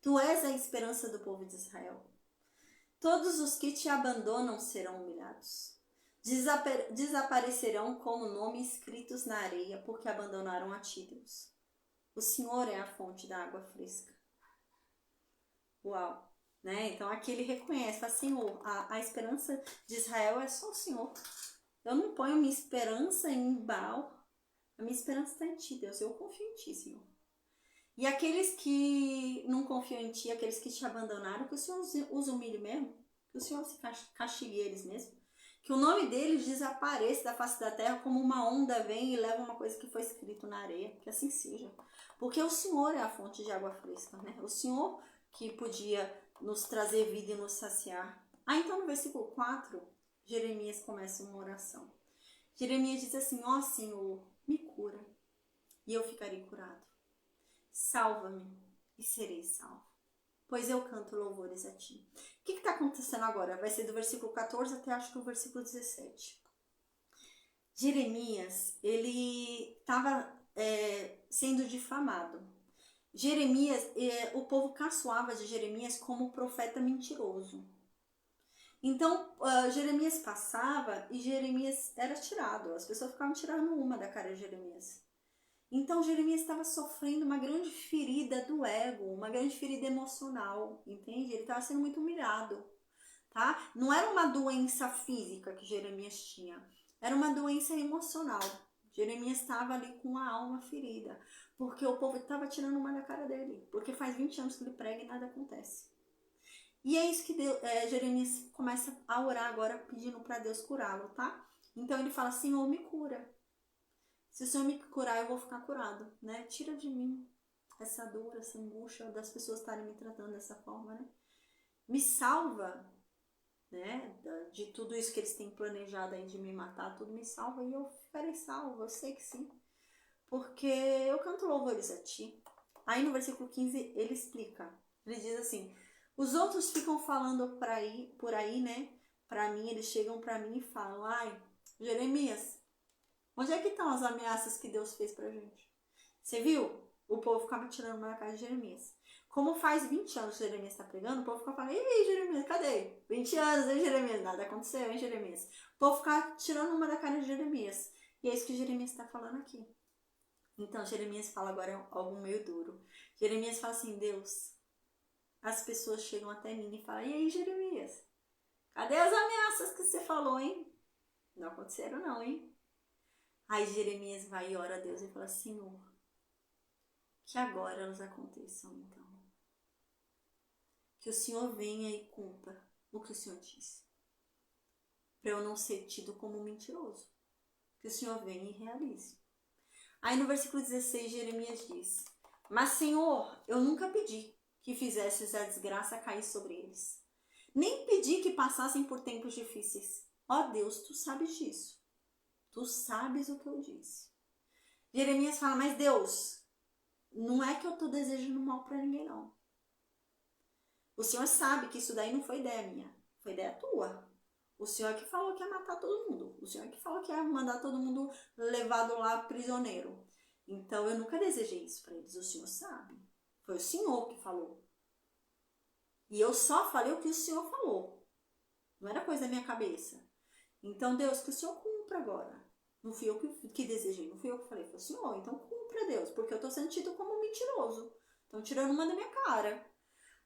Tu és a esperança do povo de Israel. Todos os que te abandonam serão humilhados. Desaparecerão como nomes escritos na areia, porque abandonaram a ti, Deus. O Senhor é a fonte da água fresca. Uau! Né? Então aqui ele reconhece, fala, Senhor, a esperança de Israel é só o Senhor. Eu não ponho minha esperança em Baal. A minha esperança está em ti, Deus. Eu confio em ti, Senhor. E aqueles que não confiam em ti, aqueles que te abandonaram, que o Senhor os humilhe mesmo, que o Senhor se castigue eles mesmo, que o nome deles desapareça da face da terra como uma onda vem e leva uma coisa que foi escrito na areia, que assim seja. Porque o Senhor é a fonte de água fresca, né? O Senhor que podia nos trazer vida e nos saciar. Então no versículo 4, Jeremias começa uma oração. Jeremias diz assim, ó Senhor, me cura e eu ficarei curado. Salva-me e serei salvo, pois eu canto louvores a ti. O que está acontecendo agora? Vai ser do versículo 14 até acho que o versículo 17. Jeremias, ele estava sendo difamado. Jeremias, o povo caçoava de Jeremias como profeta mentiroso. Então, Jeremias passava e Jeremias era tirado. As pessoas ficavam tirando uma da cara de Jeremias. Então Jeremias estava sofrendo uma grande ferida do ego, uma grande ferida emocional, entende? Ele estava sendo muito humilhado, tá? Não era uma doença física que Jeremias tinha, era uma doença emocional. Jeremias estava ali com a alma ferida, porque o povo estava tirando uma da cara dele, porque faz 20 anos que ele prega e nada acontece. E é isso que Jeremias começa a orar agora, pedindo para Deus curá-lo, tá? Então ele fala, Senhor, me cura. Se o Senhor me curar, eu vou ficar curado, né? Tira de mim essa dor, essa angústia das pessoas estarem me tratando dessa forma, né? Me salva, né? De tudo isso que eles têm planejado aí de me matar, tudo me salva e eu ficarei salvo, eu sei que sim. Porque eu canto louvores a ti. Aí no versículo 15 ele explica, ele diz assim, os outros ficam falando por aí, né? Pra mim, eles chegam pra mim e falam, ai, Jeremias, onde é que estão as ameaças que Deus fez pra gente? Você viu? O povo ficava tirando uma na cara de Jeremias. Como faz 20 anos que Jeremias está pregando, o povo fica falando, e aí, Jeremias, cadê? 20 anos, hein, Jeremias? Nada aconteceu, hein, Jeremias? O povo fica tirando uma da cara de Jeremias. E é isso que Jeremias está falando aqui. Então, Jeremias fala agora algo meio duro. Jeremias fala assim, Deus, as pessoas chegam até mim e falam, e aí, Jeremias? Cadê as ameaças que você falou, hein? Não aconteceram não, hein? Aí Jeremias vai e ora a Deus e fala, Senhor, que agora elas aconteçam, então. Que o Senhor venha e cumpra o que o Senhor disse. Para eu não ser tido como mentiroso. Que o Senhor venha e realize. Aí no versículo 16, Jeremias diz, mas Senhor, eu nunca pedi que fizesses a desgraça cair sobre eles. nem pedi que passassem por tempos difíceis. Ó Deus, tu sabes disso. Tu sabes o que eu disse. Jeremias fala, mas Deus, não é que eu tô desejando mal para ninguém, não. O Senhor sabe que isso daí não foi ideia minha, foi ideia tua. O Senhor que falou que ia matar todo mundo. O Senhor que falou que ia mandar todo mundo levado lá prisioneiro. Então, eu nunca desejei isso para eles. O Senhor sabe. Foi o Senhor que falou. E eu só falei o que o Senhor falou. Não era coisa da minha cabeça. Então, Deus, que o Senhor cumpra agora. Não fui eu que desejei, não fui eu que falei, foi o Senhor. Então, cumpra, Deus, porque eu estou sendo tido como mentiroso. Estão tirando uma da minha cara.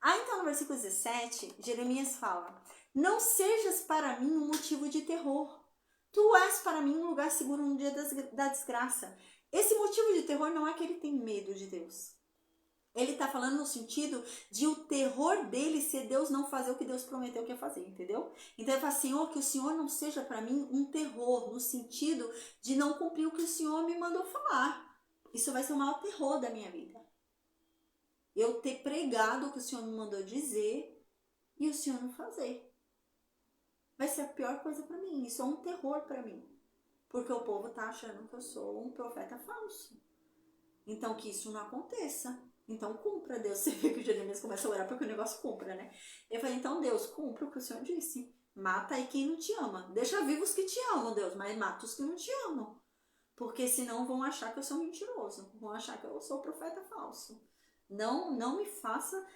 Então, no versículo 17, Jeremias fala, não sejas para mim um motivo de terror. Tu és para mim um lugar seguro no dia da desgraça. Esse motivo de terror não é que ele tem medo de Deus. Ele está falando no sentido de o terror dele ser Deus não fazer o que Deus prometeu que ia fazer, entendeu? Então ele fala, Senhor, que o Senhor não seja para mim um terror, no sentido de não cumprir o que o Senhor me mandou falar. Isso vai ser o maior terror da minha vida. Eu ter pregado o que o Senhor me mandou dizer e o Senhor não fazer. Vai ser a pior coisa para mim, isso é um terror para mim. Porque o povo tá achando que eu sou um profeta falso. Então que isso não aconteça. Então cumpra, Deus. Você vê que o Jeremias começa a orar para que o negócio cumpra, né? Eu falei, então Deus, cumpra o que o Senhor disse. Mata aí quem não te ama. Deixa vivos que te amam, Deus, mas mata os que não te amam. Porque senão vão achar que eu sou mentiroso. Vão achar que eu sou profeta falso. Não me faça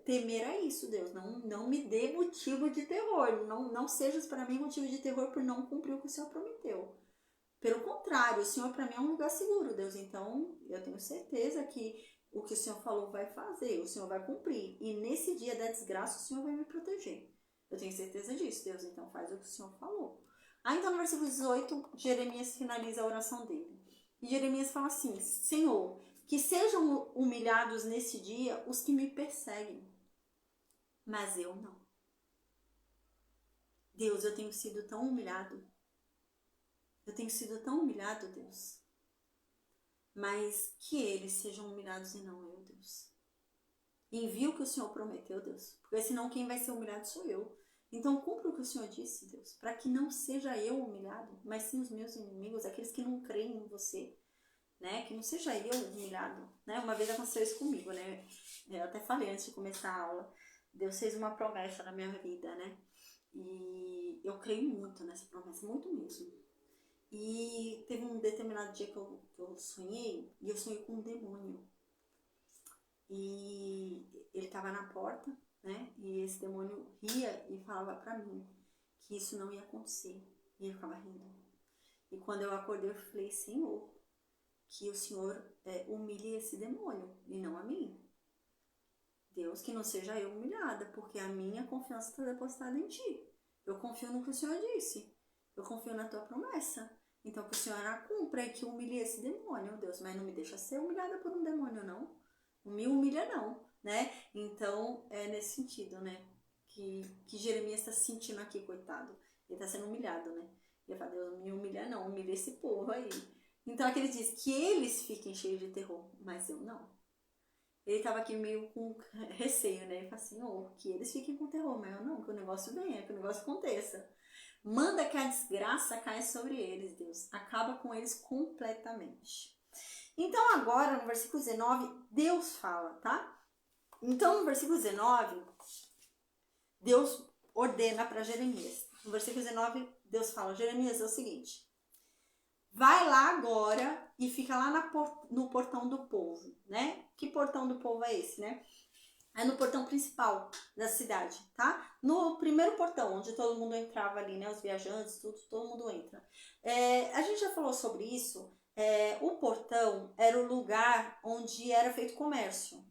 temer a isso, Deus. Não me dê motivo de terror. Não sejas para mim motivo de terror por não cumprir o que o Senhor prometeu. Pelo contrário, o Senhor para mim é um lugar seguro, Deus. Então, eu tenho certeza que o que o Senhor falou vai fazer, o Senhor vai cumprir. E nesse dia da desgraça, o Senhor vai me proteger. Eu tenho certeza disso, Deus. Então, faz o que o Senhor falou. Então, no versículo 18, Jeremias finaliza a oração dele. E Jeremias fala assim, Senhor, que sejam humilhados nesse dia os que me perseguem, mas eu não. Deus, eu tenho sido tão humilhado. Eu tenho sido tão humilhado, Deus. Mas que eles sejam humilhados e não eu, Deus. Envia o que o Senhor prometeu, Deus. Porque senão quem vai ser humilhado sou eu. Então cumpra o que o Senhor disse, Deus. Para que não seja eu humilhado, mas sim os meus inimigos, aqueles que não creem em você. Né? Que não seja eu humilhado. Né? Uma vez aconteceu isso comigo, né? Eu até falei antes de começar a aula. Deus fez uma promessa na minha vida, né? E eu creio muito nessa promessa, muito mesmo. E teve um determinado dia que eu sonhei, e eu sonhei com um demônio. E ele estava na porta, né? E esse demônio ria e falava pra mim que isso não ia acontecer. E ele ficava rindo. E quando eu acordei, eu falei, Senhor, que o Senhor humilhe esse demônio e não a mim. Deus, que não seja eu humilhada, porque a minha confiança está depositada em Ti. Eu confio no que o Senhor disse. Eu confio na Tua promessa. Então, que o Senhor a cumpra e que humilhe esse demônio, Deus. Mas não me deixa ser humilhada por um demônio, não. Não me humilha, não, né? Então, é nesse sentido, né? Que Jeremias está se sentindo aqui, coitado. Ele está sendo humilhado, né? Ele fala, Deus, não me humilha, não. Humilha esse povo aí. Então, aqui ele diz que eles fiquem cheios de terror, mas eu não. Ele estava aqui meio com receio, né? Ele fala assim, que eles fiquem com terror, mas eu não, que o negócio venha, que o negócio aconteça. Manda que a desgraça caia sobre eles, Deus. Acaba com eles completamente. Então, agora, no versículo 19, Deus fala, tá? Então, no versículo 19, Deus ordena para Jeremias. No versículo 19, Deus fala, Jeremias, é o seguinte, vai lá agora e fica lá no portão do povo, né? Que portão do povo é esse, né? É no portão principal da cidade, tá? No primeiro portão, onde todo mundo entrava ali, né? Os viajantes, todo mundo entra. A gente já falou sobre isso. O portão era o lugar onde era feito comércio,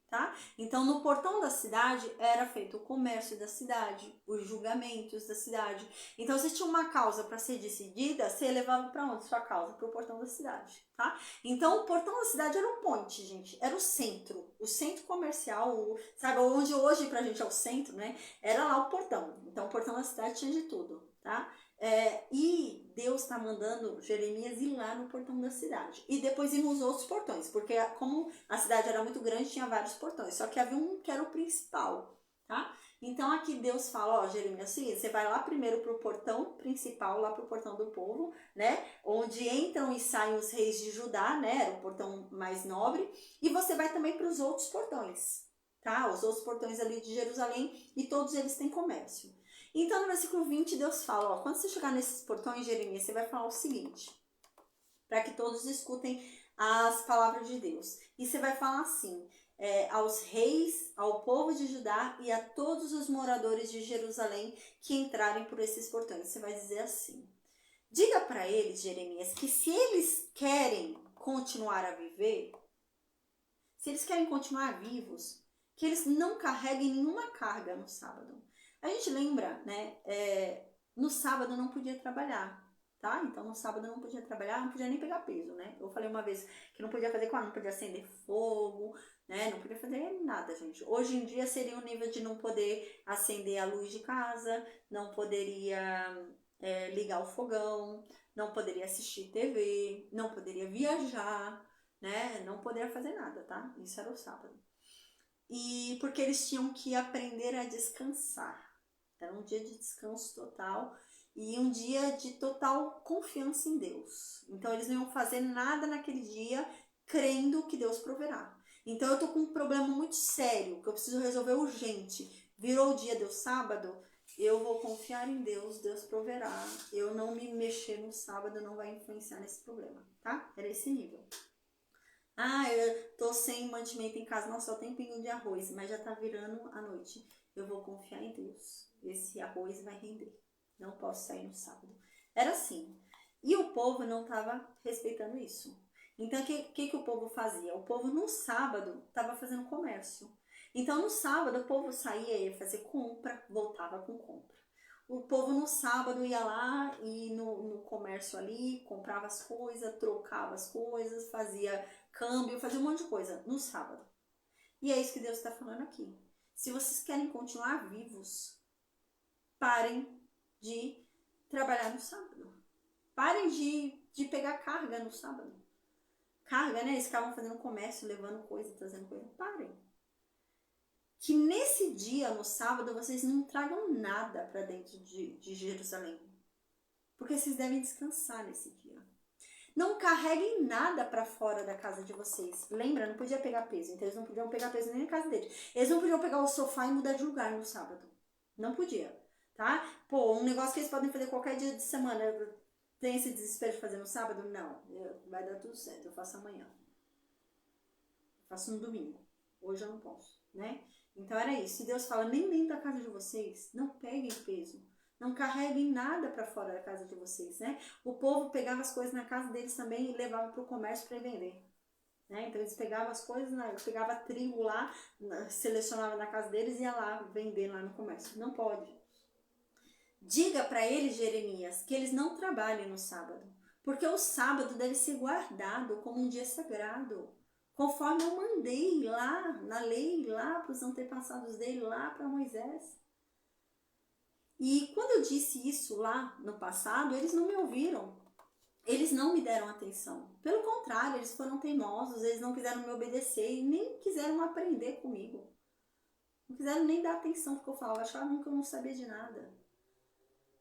tá? Então, no portão da cidade era feito o comércio da cidade, os julgamentos da cidade. Então, se tinha uma causa para ser decidida, você levava para onde sua causa? Para o portão da cidade, tá? Então, o portão da cidade era o point, gente, era o centro comercial, sabe, onde hoje pra gente é o centro, né? Era lá o portão. Então, o portão da cidade tinha de tudo, tá? E Deus está mandando Jeremias ir lá no portão da cidade. E depois ir nos outros portões, porque como a cidade era muito grande, tinha vários portões. Só que havia um que era o principal, tá? Então aqui Deus fala, ó, Jeremias, assim, você vai lá primeiro pro portão principal, lá pro portão do povo, né? Onde entram e saem os reis de Judá, né? Era o portão mais nobre. E você vai também para os outros portões, tá? Os outros portões ali de Jerusalém, e todos eles têm comércio. Então no versículo 20 Deus fala, ó, quando você chegar nesses portões, Jeremias, você vai falar o seguinte, para que todos escutem as palavras de Deus. E você vai falar assim, aos reis, ao povo de Judá e a todos os moradores de Jerusalém que entrarem por esses portões. Você vai dizer assim, diga para eles, Jeremias, que se eles querem continuar a viver, se eles querem continuar vivos, que eles não carreguem nenhuma carga no sábado. A gente lembra, né, no sábado não podia trabalhar. Tá? Então no sábado não podia trabalhar, não podia nem pegar peso, né? Eu falei uma vez que não podia fazer não podia acender fogo, né? Não podia fazer nada, gente. Hoje em dia seria o nível de não poder acender a luz de casa, não poderia ligar o fogão, não poderia assistir TV, não poderia viajar, né? Não poderia fazer nada, tá? Isso era o sábado. E porque eles tinham que aprender a descansar. Era um dia de descanso total. E um dia de total confiança em Deus. Então eles não iam fazer nada naquele dia crendo que Deus proverá. Então eu tô com um problema muito sério, que eu preciso resolver urgente. Virou o dia, deu sábado, eu vou confiar em Deus, Deus proverá. Eu não me mexer no sábado não vai influenciar nesse problema, tá? Era esse nível. Ah, eu tô sem mantimento em casa, não, só tem pingo de arroz, mas já tá virando a noite. Eu vou confiar em Deus. Esse arroz vai render. Não posso sair no sábado. Era assim. E o povo não estava respeitando isso. Então, o que o povo fazia? O povo no sábado estava fazendo comércio. Então, no sábado, o povo saía, ia fazer compra, voltava com compra. O povo no sábado ia lá e no comércio ali, comprava as coisas, trocava as coisas, fazia câmbio, fazia um monte de coisa no sábado. E é isso que Deus está falando aqui. Se vocês querem continuar vivos, parem de trabalhar no sábado. Parem de pegar carga no sábado. Carga, né? Eles ficavam fazendo comércio, levando coisa, trazendo coisa. Parem. Que nesse dia, no sábado, vocês não tragam nada para dentro de Jerusalém. Porque vocês devem descansar nesse dia. Não carreguem nada para fora da casa de vocês. Lembra? Não podia pegar peso. Então eles não podiam pegar peso nem na casa deles. Eles não podiam pegar o sofá e mudar de lugar no sábado. Não podia. Tá? Pô, um negócio que eles podem fazer qualquer dia de semana. Tem esse desespero de fazer no sábado? Não. Vai dar tudo certo. Eu faço amanhã. Eu faço no domingo. Hoje eu não posso, né? Então era isso. Se Deus fala, nem dentro da casa de vocês, não peguem peso. Não carreguem nada para fora da casa de vocês, né? O povo pegava as coisas na casa deles também e levava para o comércio para vender. Né? Então eles pegavam as coisas, pegava trigo lá, selecionava na casa deles e ia lá vender lá no comércio. Não pode. Diga para eles, Jeremias, que eles não trabalhem no sábado, porque o sábado deve ser guardado como um dia sagrado, conforme eu mandei lá na lei, lá para os antepassados dele, lá para Moisés. E quando eu disse isso lá no passado, eles não me ouviram. Eles não me deram atenção. Pelo contrário, eles foram teimosos, eles não quiseram me obedecer e nem quiseram aprender comigo. Não quiseram nem dar atenção porque eu falava, achavam que eu não sabia de nada.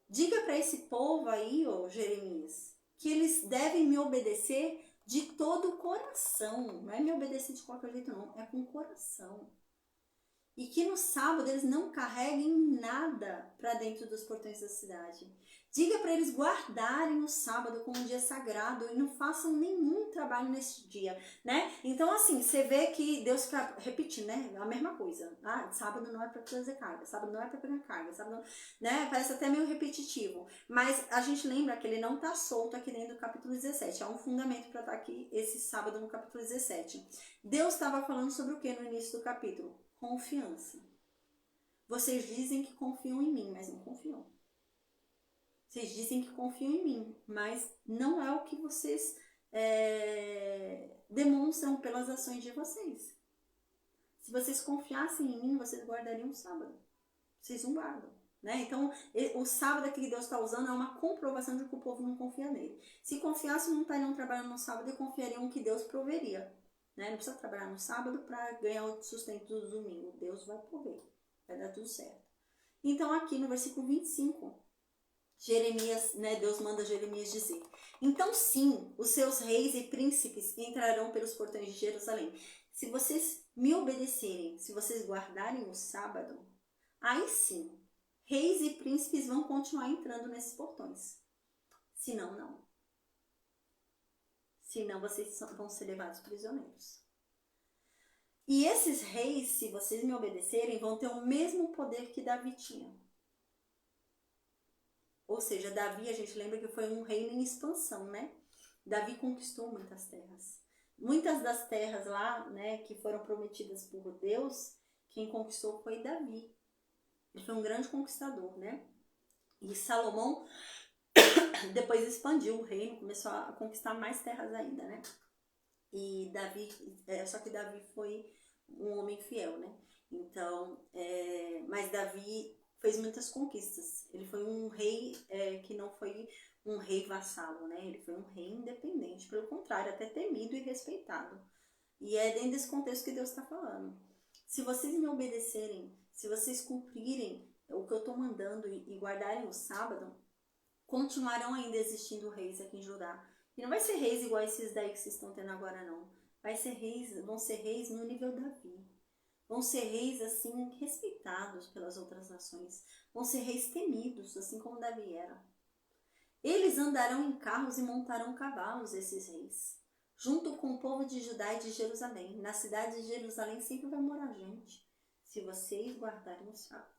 Diga para esse povo aí, ó, Jeremias, que eles devem me obedecer de todo o coração. Não é me obedecer de qualquer jeito não, é com o coração. E que no sábado eles não carreguem nada para dentro dos portões da cidade. Diga para eles guardarem o sábado como um dia sagrado e não façam nenhum trabalho nesse dia, né? Então, assim, você vê que Deus fica repetindo, né? A mesma coisa. Ah, sábado não é para trazer carga, sábado não é para pegar carga, sábado, né? Parece até meio repetitivo. Mas a gente lembra que ele não está solto aqui dentro do capítulo 17. Há um fundamento para estar aqui esse sábado no capítulo 17. Deus estava falando sobre o que no início do capítulo? Confiança. Vocês dizem que confiam em mim, mas não confiam. Vocês dizem que confiam em mim, mas não é o que vocês demonstram pelas ações de vocês. Se vocês confiassem em mim, vocês guardariam o sábado. Vocês não guardam. Né? Então, o sábado que Deus está usando é uma comprovação de que o povo não confia nele. Se confiassem, não estariam trabalhando no sábado e confiariam que Deus proveria. Né? Não precisa trabalhar no sábado para ganhar o sustento do domingo. Deus vai prover. Vai dar tudo certo. Então aqui no versículo 25, Jeremias, né, Deus manda Jeremias dizer: então sim, os seus reis e príncipes entrarão pelos portões de Jerusalém. Se vocês me obedecerem, se vocês guardarem o sábado, aí sim, reis e príncipes vão continuar entrando nesses portões. Senão, não. Senão, vocês vão ser levados prisioneiros. E esses reis, se vocês me obedecerem, vão ter o mesmo poder que Davi tinha. Ou seja, Davi, a gente lembra que foi um reino em expansão, né? Davi conquistou muitas terras. Muitas das terras lá, né, que foram prometidas por Deus, quem conquistou foi Davi. Ele foi um grande conquistador, né? E Salomão depois expandiu o reino, começou a conquistar mais terras ainda, né? E Davi, só que Davi foi um homem fiel, né? Então, mas Davi fez muitas conquistas. Ele foi um rei que não foi um rei vassalo, né? Ele foi um rei independente, pelo contrário, até temido e respeitado. E é dentro desse contexto que Deus está falando. Se vocês me obedecerem, se vocês cumprirem o que eu estou mandando e guardarem o sábado, continuarão ainda existindo reis aqui em Judá. E não vai ser reis igual esses daí que vocês estão tendo agora, não. Vão ser reis no nível Davi. Vão ser reis, assim, respeitados pelas outras nações. Vão ser reis temidos, assim como Davi era. Eles andarão em carros e montarão cavalos, esses reis. Junto com o povo de Judá e de Jerusalém. Na cidade de Jerusalém sempre vai morar gente, se vocês guardarem o sábado.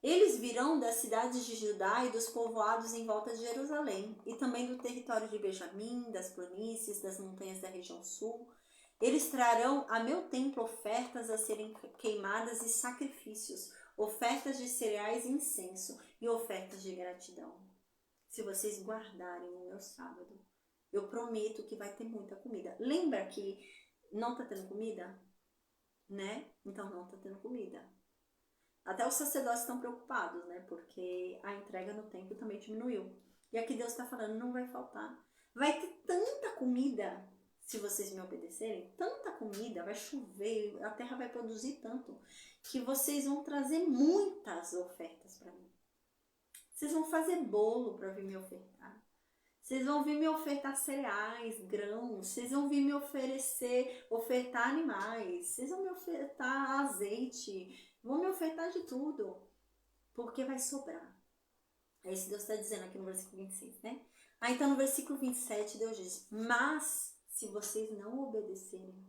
Eles virão das cidades de Judá e dos povoados em volta de Jerusalém, e também do território de Benjamim, das planícies, das montanhas da região sul. Eles trarão a meu templo ofertas a serem queimadas e sacrifícios, ofertas de cereais e incenso e ofertas de gratidão. Se vocês guardarem o meu sábado, eu prometo que vai ter muita comida. Lembra que não está tendo comida? Né? Então não está tendo comida. Até os sacerdotes estão preocupados, né? Porque a entrega no templo também diminuiu. E aqui Deus está falando, não vai faltar. Vai ter tanta comida, se vocês me obedecerem, tanta comida, vai chover, a terra vai produzir tanto, que vocês vão trazer muitas ofertas para mim. Vocês vão fazer bolo para vir me ofertar. Vocês vão vir me ofertar cereais, grãos. Vocês vão vir me ofertar animais. Vocês vão me ofertar azeite. Vão me ofertar de tudo. Porque vai sobrar. É isso que Deus está dizendo aqui no versículo 26, né? Então no versículo 27 Deus diz: mas se vocês não obedecerem,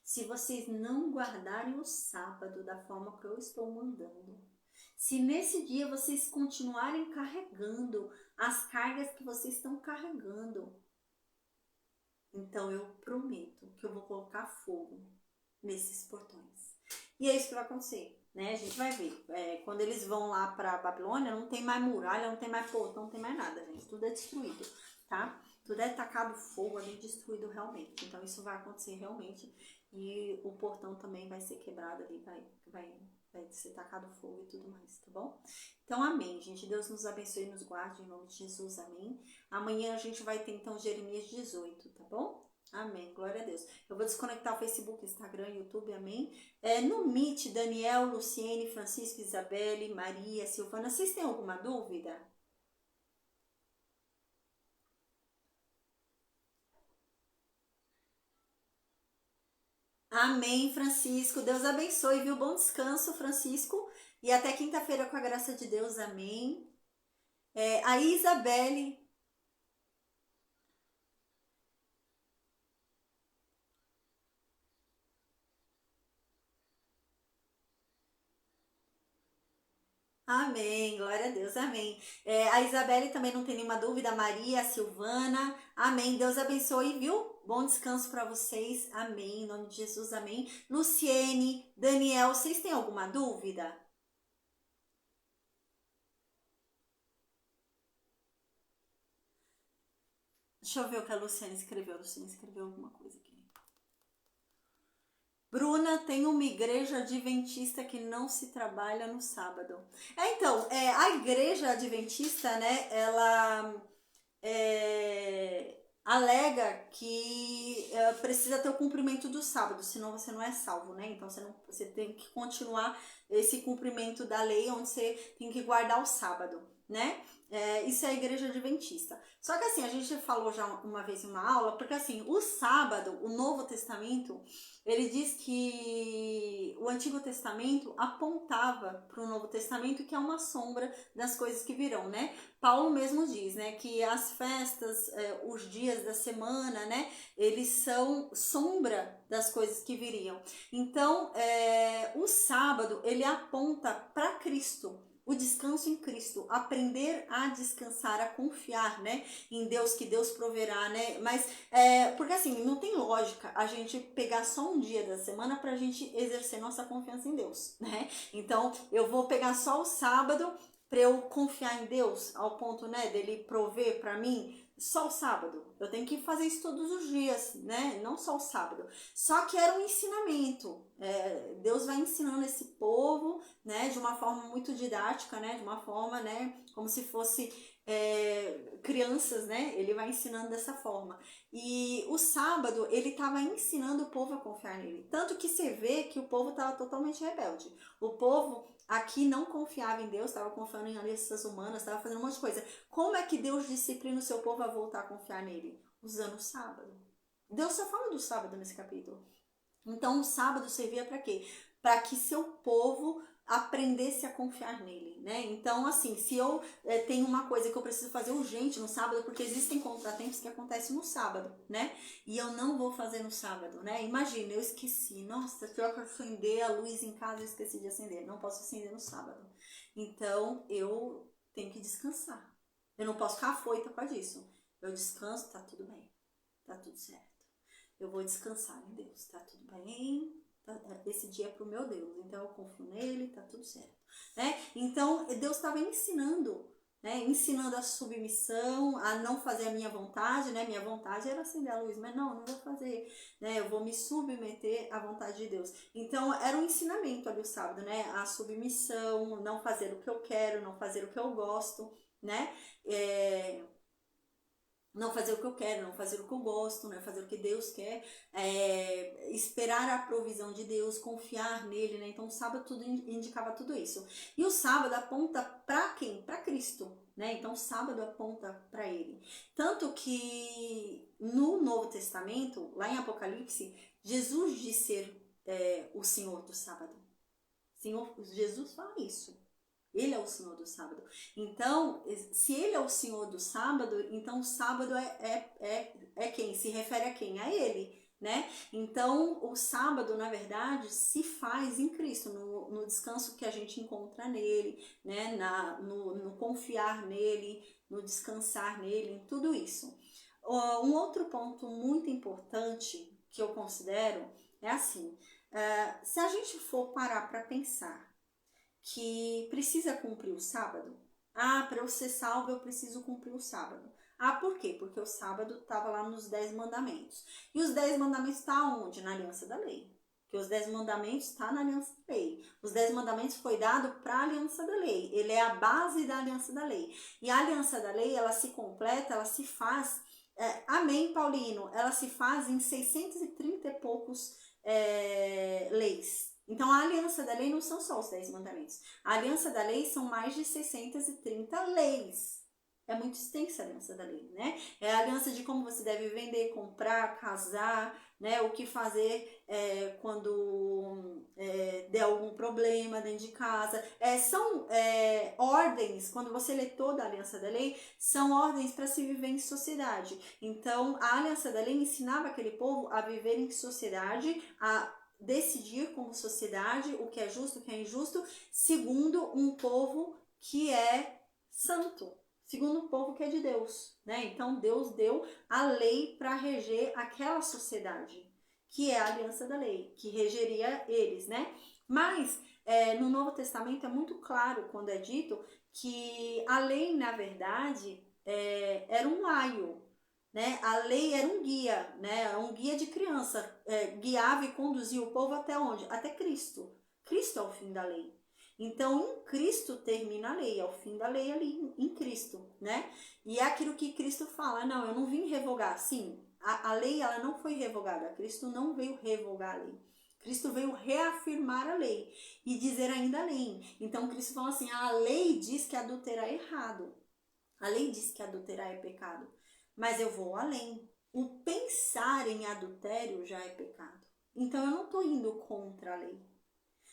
se vocês não guardarem o sábado da forma que eu estou mandando, se nesse dia vocês continuarem carregando as cargas que vocês estão carregando, então eu prometo que eu vou colocar fogo nesses portões. E é isso que vai acontecer, né? A gente vai ver. Quando eles vão lá para a Babilônia, não tem mais muralha, não tem mais portão, não tem mais nada, gente. Tudo é destruído, tá? Tudo é tacado fogo ali, destruído realmente. Então isso vai acontecer realmente. E o portão também vai ser quebrado ali, vai ser tacado fogo e tudo mais, tá bom? Então, amém, gente. Deus nos abençoe e nos guarde em nome de Jesus, amém. Amanhã a gente vai ter, então, Jeremias 18, tá bom? Amém, glória a Deus. Eu vou desconectar o Facebook, Instagram, YouTube, amém. No Meet, Daniel, Luciene, Francisco, Isabelle, Maria, Silvana, vocês têm alguma dúvida? Amém, Francisco. Deus abençoe, viu? Bom descanso, Francisco. E até quinta-feira, com a graça de Deus. Amém. A Isabelle. Amém, glória a Deus, amém. A Isabelle também não tem nenhuma dúvida, a Maria, a Silvana, amém. Deus abençoe, viu? Bom descanso para vocês, amém. Em nome de Jesus, amém. Luciene, Daniel, vocês têm alguma dúvida? Deixa eu ver o que a Luciene escreveu. A Luciene escreveu alguma coisa aqui. Bruna, tem uma igreja adventista que não se trabalha no sábado. Então, a igreja adventista, né, ela alega que precisa ter o cumprimento do sábado, senão você não é salvo, né? Então você tem que continuar esse cumprimento da lei, onde você tem que guardar o sábado, né? Isso é a igreja adventista. Só que assim, a gente falou já uma vez em uma aula, porque assim, o sábado, o Novo Testamento, ele diz que o Antigo Testamento apontava para o Novo Testamento, que é uma sombra das coisas que virão, né? Paulo mesmo diz, né, que as festas, os dias da semana, né, eles são sombra das coisas que viriam. Então, o sábado, ele aponta para Cristo, o descanso em Cristo, aprender a descansar, a confiar, né, em Deus, que Deus proverá, né, mas, porque assim, não tem lógica a gente pegar só um dia da semana pra gente exercer nossa confiança em Deus, né, então eu vou pegar só o sábado para eu confiar em Deus, ao ponto, né, dele prover para mim só o sábado. Eu tenho que fazer isso todos os dias, né? Não só o sábado. Só que era um ensinamento. Deus vai ensinando esse povo, né, de uma forma muito didática, né, de uma forma, né, como se fosse crianças, né? Ele vai ensinando dessa forma. E o sábado, ele estava ensinando o povo a confiar nele. Tanto que você vê que o povo estava totalmente rebelde. O povo aqui não confiava em Deus, estava confiando em alianças humanas, estava fazendo um monte de coisa. Como é que Deus disciplina o seu povo a voltar a confiar nele? Usando o sábado. Deus só fala do sábado nesse capítulo. Então o sábado servia para quê? Para que seu povo aprendesse a confiar nele, né? Então, assim, se eu tenho uma coisa que eu preciso fazer urgente no sábado, porque existem contratempos que acontecem no sábado, né? E eu não vou fazer no sábado, né? Imagina, eu esqueci, nossa, pior que eu acender a luz em casa, eu esqueci de acender, não posso acender no sábado. Então, eu tenho que descansar. Eu não posso ficar afoita com isso. Eu descanso, tá tudo bem, tá tudo certo. Eu vou descansar em Deus, tá tudo bem, esse dia é pro meu Deus, então eu confio nele, tá tudo certo, né? Então Deus estava ensinando, né? Ensinando a submissão, a não fazer a minha vontade, né? Minha vontade era acender a luz, mas não vou fazer, né? Eu vou me submeter à vontade de Deus. Então era um ensinamento ali o sábado, né? A submissão, não fazer o que eu quero, não fazer o que eu gosto, né? Não fazer o que eu quero, não fazer o que eu gosto, né? Fazer o que Deus quer, esperar a provisão de Deus, confiar nele, né? Então o sábado tudo indicava tudo isso. E o sábado aponta para quem? Para Cristo, né? Então o sábado aponta para ele. Tanto que no Novo Testamento, lá em Apocalipse, Jesus diz ser o Senhor do sábado. Jesus fala isso. Ele é o Senhor do sábado. Então, se ele é o Senhor do sábado, então o sábado é quem? Se refere a quem? A ele, né? Então, o sábado, na verdade, se faz em Cristo, no descanso que a gente encontra nele, né? No confiar nele, no descansar nele, em tudo isso. Um outro ponto muito importante que eu considero é assim, se a gente for parar para pensar que precisa cumprir o sábado. Para eu ser salvo eu preciso cumprir o sábado. Por quê? Porque o sábado estava lá nos 10 mandamentos. E os 10 mandamentos estão onde? Na aliança da lei. Porque os 10 mandamentos estão na aliança da lei. Os 10 mandamentos foi dado para a aliança da lei. Ele é a base da aliança da lei. E a aliança da lei, ela se completa, ela se faz... amém, Paulino? Ela se faz em 630 e poucos leis. Então, a aliança da lei não são só os 10 mandamentos. A aliança da lei são mais de 630 leis. É muito extensa a aliança da lei, né? É a aliança de como você deve vender, comprar, casar, né? O que fazer quando der algum problema dentro de casa. São ordens, quando você lê toda a aliança da lei, são ordens para se viver em sociedade. Então, a aliança da lei ensinava aquele povo a viver em sociedade, a decidir como sociedade o que é justo, o que é injusto, segundo um povo que é santo, segundo um povo que é de Deus, né? Então Deus deu a lei para reger aquela sociedade, que é a aliança da lei, que regeria eles, né? Mas no Novo Testamento é muito claro quando é dito que a lei, na verdade, era um aio, né? A lei era um guia, né? Um guia de criança, guiava e conduzia o povo até onde? Até Cristo. Cristo é o fim da lei. Então, em Cristo termina a lei, é o fim da lei ali em Cristo, né? E é aquilo que Cristo fala, não, eu não vim revogar, sim, a lei ela não foi revogada. Cristo não veio revogar a lei. Cristo veio reafirmar a lei e dizer ainda além. Então Cristo falou assim, a lei diz que adulterar é errado. A lei diz que adulterar é pecado. Mas eu vou além. O pensar em adultério já é pecado. Então eu não estou indo contra a lei.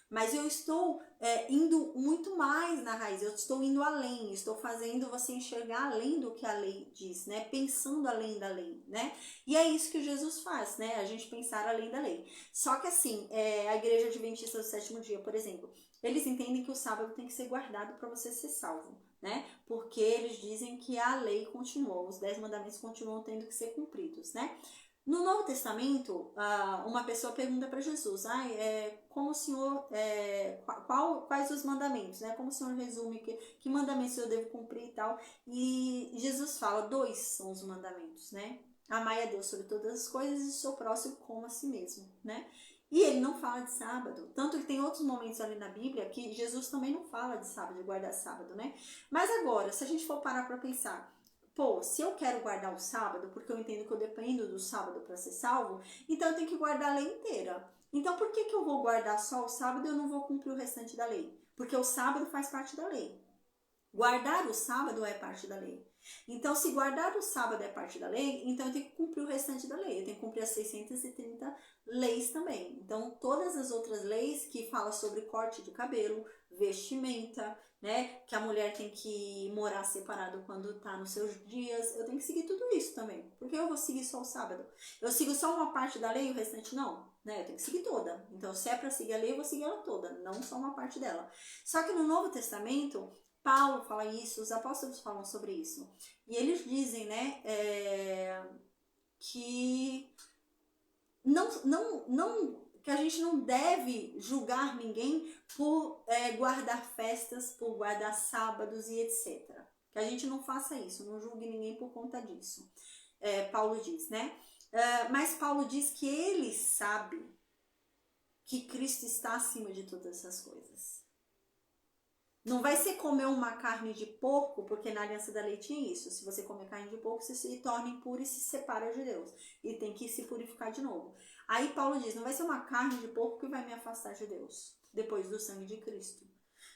Mas eu estou indo muito mais na raiz, eu estou indo além, estou fazendo você enxergar além do que a lei diz, né? Pensando além da lei, né? E é isso que Jesus faz, né? A gente pensar além da lei. Só que assim, a Igreja Adventista do Sétimo Dia, por exemplo, eles entendem que o sábado tem que ser guardado para você ser salvo, né? Porque eles dizem que a lei continua, os 10 mandamentos continuam tendo que ser cumpridos, né? No Novo Testamento, uma pessoa pergunta para Jesus, como o Senhor, quais os mandamentos, né? Como o Senhor resume, que mandamentos eu devo cumprir e tal. E Jesus fala, 2 são os mandamentos, né? Amai a Deus sobre todas as coisas e o seu próximo como a si mesmo, né? E ele não fala de sábado, tanto que tem outros momentos ali na Bíblia que Jesus também não fala de sábado, de guardar sábado, né? Mas agora, se a gente for parar para pensar, se eu quero guardar o sábado, porque eu entendo que eu dependo do sábado para ser salvo, então eu tenho que guardar a lei inteira. Então por que eu vou guardar só o sábado e eu não vou cumprir o restante da lei? Porque o sábado faz parte da lei. Guardar o sábado é parte da lei. Então, se guardar o sábado é parte da lei, então eu tenho que cumprir o restante da lei. Eu tenho que cumprir as 630 leis também. Então, todas as outras leis que falam sobre corte de cabelo, vestimenta, né? Que a mulher tem que morar separado quando está nos seus dias. Eu tenho que seguir tudo isso também. Porque eu vou seguir só o sábado. Eu sigo só uma parte da lei e o restante não. Né? Eu tenho que seguir toda. Então, se é para seguir a lei, eu vou seguir ela toda. Não só uma parte dela. Só que no Novo Testamento, Paulo fala isso, os apóstolos falam sobre isso. E eles dizem, né, que que a gente não deve julgar ninguém por guardar festas, por guardar sábados e etc. Que a gente não faça isso, não julgue ninguém por conta disso. Paulo diz, né? Mas Paulo diz que ele sabe que Cristo está acima de todas essas coisas. Não vai ser comer uma carne de porco, porque na aliança da lei tinha isso. Se você comer carne de porco, você se torna impuro e se separa de Deus. E tem que se purificar de novo. Aí Paulo diz, não vai ser uma carne de porco que vai me afastar de Deus, depois do sangue de Cristo.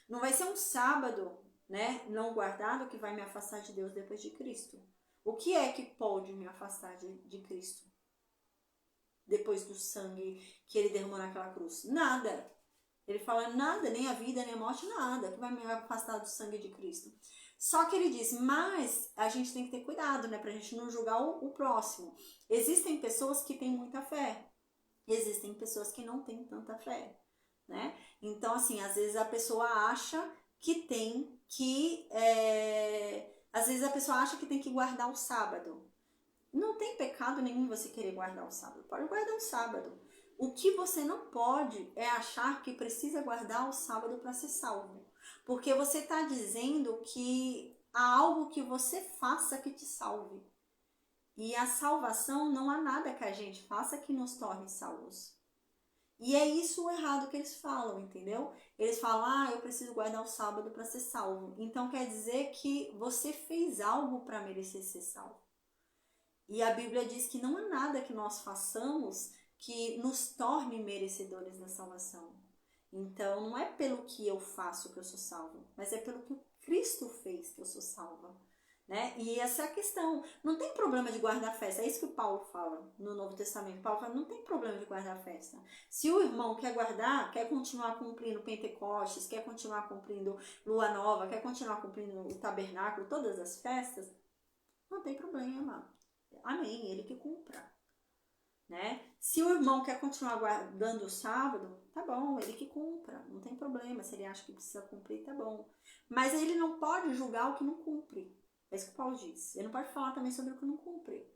Não vai ser um sábado, né, não guardado que vai me afastar de Deus depois de Cristo. O que é que pode me afastar de Cristo? Depois do sangue que ele derramou naquela cruz? Nada. Ele fala nada, nem a vida, nem a morte, nada, que vai me afastar do sangue de Cristo. Só que ele diz, mas a gente tem que ter cuidado, né, pra gente não julgar o próximo. Existem pessoas que têm muita fé, existem pessoas que não têm tanta fé, né? Então, assim, às vezes a pessoa acha que tem que... às vezes a pessoa acha que tem que guardar o sábado. Não tem pecado nenhum você querer guardar o sábado, pode guardar o sábado. O que você não pode é achar que precisa guardar o sábado para ser salvo. Porque você está dizendo que há algo que você faça que te salve. E a salvação, não há nada que a gente faça que nos torne salvos. E é isso o errado que eles falam, entendeu? Eles falam, eu preciso guardar o sábado para ser salvo. Então quer dizer que você fez algo para merecer ser salvo. E a Bíblia diz que não há nada que nós façamos que nos torne merecedores da salvação. Então, não é pelo que eu faço que eu sou salvo, mas é pelo que Cristo fez que eu sou salva. Né? E essa é a questão. Não tem problema de guardar festa. É isso que o Paulo fala no Novo Testamento. Paulo fala, não tem problema de guardar festa. Se o irmão quer guardar, quer continuar cumprindo Pentecostes, quer continuar cumprindo Lua Nova, quer continuar cumprindo o Tabernáculo, todas as festas, não tem problema. Amém, ele que cumpra. Né? Se o irmão quer continuar guardando o sábado, tá bom, ele que cumpra, não tem problema. Se ele acha que precisa cumprir, tá bom. Mas ele não pode julgar o que não cumpre. É isso que Paulo diz. Ele não pode falar também sobre o que não cumpre.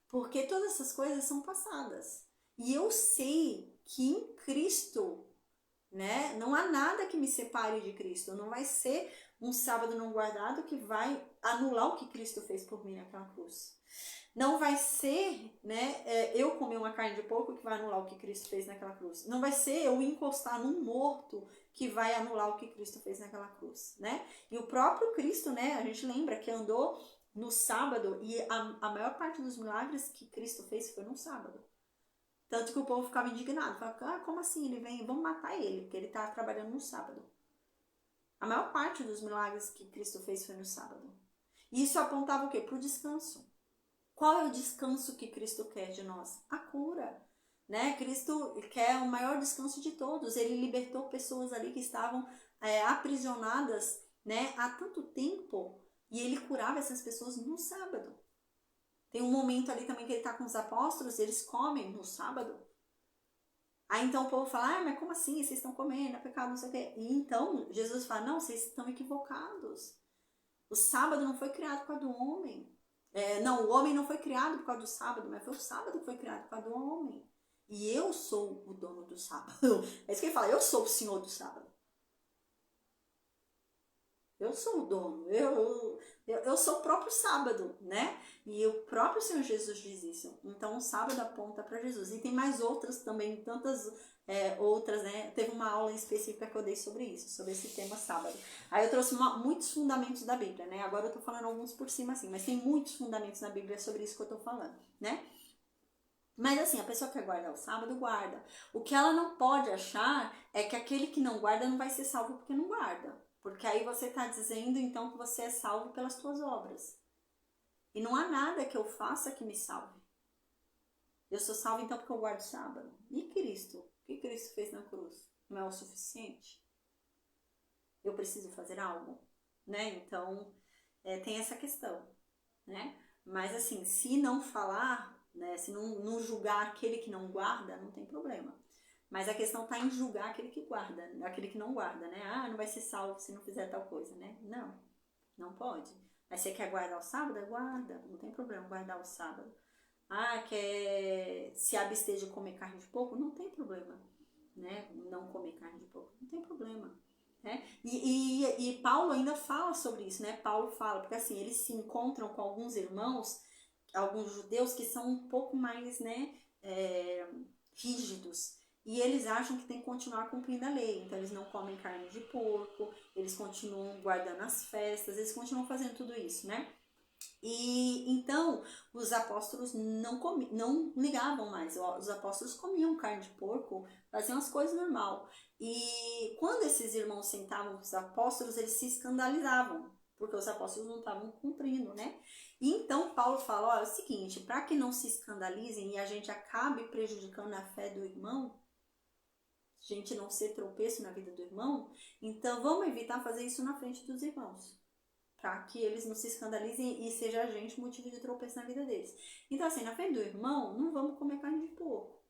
Porque todas essas coisas são passadas. E eu sei que em Cristo, né, não há nada que me separe de Cristo. Não vai ser um sábado não guardado que vai anular o que Cristo fez por mim naquela cruz. Não vai ser, né, eu comer uma carne de porco que vai anular o que Cristo fez naquela cruz. Não vai ser eu encostar num morto que vai anular o que Cristo fez naquela cruz, né? E o próprio Cristo, né, a gente lembra que andou no sábado, e a maior parte dos milagres que Cristo fez foi no sábado. Tanto que o povo ficava indignado, falava, como assim ele vem, vamos matar ele, porque ele está trabalhando no sábado. A maior parte dos milagres que Cristo fez foi no sábado. E isso apontava o quê? Para o descanso. Qual é o descanso que Cristo quer de nós? A cura. Né? Cristo quer o maior descanso de todos. Ele libertou pessoas ali que estavam aprisionadas, né, há tanto tempo, e ele curava essas pessoas no sábado. Tem um momento ali também que ele está com os apóstolos, eles comem no sábado. Aí então o povo fala, mas como assim? Vocês estão comendo, é pecado, não sei o quê. E então Jesus fala, não, vocês estão equivocados. O sábado não foi criado por causa do homem. Não, o homem não foi criado por causa do sábado, mas foi o sábado que foi criado por causa do homem. E eu sou o dono do sábado. É isso que ele fala, eu sou o senhor do sábado. Eu sou o dono, eu sou o próprio sábado, né? E o próprio Senhor Jesus diz isso. Então o sábado aponta para Jesus. E tem mais outras também, tantas outras, né? Teve uma aula específica que eu dei sobre isso, sobre esse tema sábado. Aí eu trouxe muitos fundamentos da Bíblia, né? Agora eu tô falando alguns por cima assim, mas tem muitos fundamentos na Bíblia sobre isso que eu tô falando, né? Mas assim, a pessoa que quer guardar o sábado, guarda. O que ela não pode achar é que aquele que não guarda não vai ser salvo porque não guarda. Porque aí você está dizendo então que você é salvo pelas suas obras. E não há nada que eu faça que me salve. Eu sou salvo então porque eu guardo o sábado. E Cristo? O que Cristo fez na cruz? Não é o suficiente? Eu preciso fazer algo? Né? Então, tem essa questão. Né? Mas assim, se não falar, né, se não julgar aquele que não guarda, não tem problema. Mas a questão está em julgar aquele que guarda, aquele que não guarda, né? Não vai ser salvo se não fizer tal coisa, né? Não, não pode. Mas você quer guardar o sábado? Guarda, não tem problema guardar o sábado. Quer se abster de comer carne de porco? Não tem problema, né? Não comer carne de porco, não tem problema. Né? E Paulo ainda fala sobre isso, né? Paulo fala, porque assim, eles se encontram com alguns irmãos, alguns judeus que são um pouco mais, né, rígidos. E eles acham que tem que continuar cumprindo a lei. Então eles não comem carne de porco, eles continuam guardando as festas, eles continuam fazendo tudo isso, né? E então os apóstolos não ligavam mais. Os apóstolos comiam carne de porco, faziam as coisas normal. E quando esses irmãos sentavam com os apóstolos, eles se escandalizavam, porque os apóstolos não estavam cumprindo, né? E então Paulo fala, olha, é o seguinte, para que não se escandalizem e a gente acabe prejudicando a fé do irmão, a gente não ser tropeço na vida do irmão, então vamos evitar fazer isso na frente dos irmãos, para que eles não se escandalizem e seja a gente motivo de tropeço na vida deles. Então assim, na frente do irmão, não vamos comer carne de porco,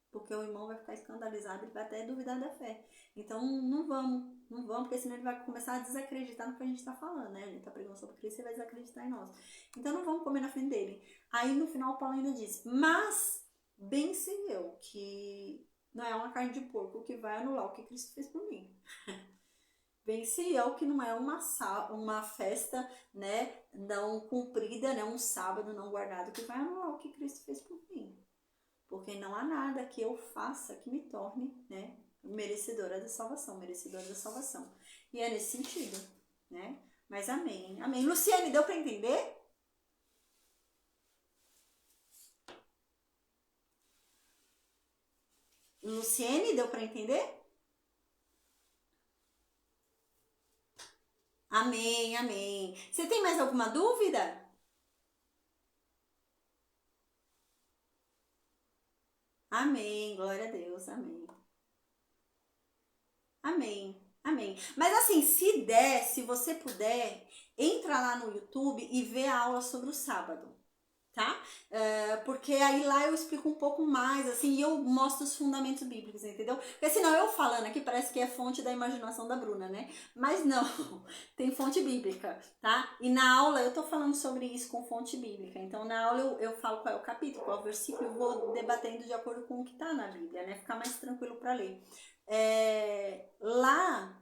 porque o irmão vai ficar escandalizado, ele vai até duvidar da fé. Então não vamos, porque senão ele vai começar a desacreditar no que a gente está falando, né? A gente está pregando sobre Cristo, ele vai desacreditar em nós. Então não vamos comer na frente dele. Aí no final Paulo ainda diz, mas bem sei eu que não é uma carne de porco que vai anular o que Cristo fez por mim. Bem sei eu que não é uma festa, né, não cumprida, né, um sábado não guardado que vai anular o que Cristo fez por mim. Porque não há nada que eu faça que me torne, né, merecedora da salvação. E é nesse sentido, né? Mas amém, amém. Luciane, deu para entender? Luciene, deu para entender? Amém, amém. Você tem mais alguma dúvida? Amém, glória a Deus, amém. Amém, amém. Mas assim, se der, se você puder, entra lá no YouTube e vê a aula sobre o sábado. Tá? Porque aí lá eu explico um pouco mais, assim, e eu mostro os fundamentos bíblicos, entendeu? Porque senão eu falando aqui parece que é fonte da imaginação da Bruna, né? Mas não, tem fonte bíblica, tá? E na aula eu tô falando sobre isso com fonte bíblica. Então na aula eu falo qual é o capítulo, qual é o versículo, eu vou debatendo de acordo com o que tá na Bíblia, né? Ficar mais tranquilo para ler. Lá,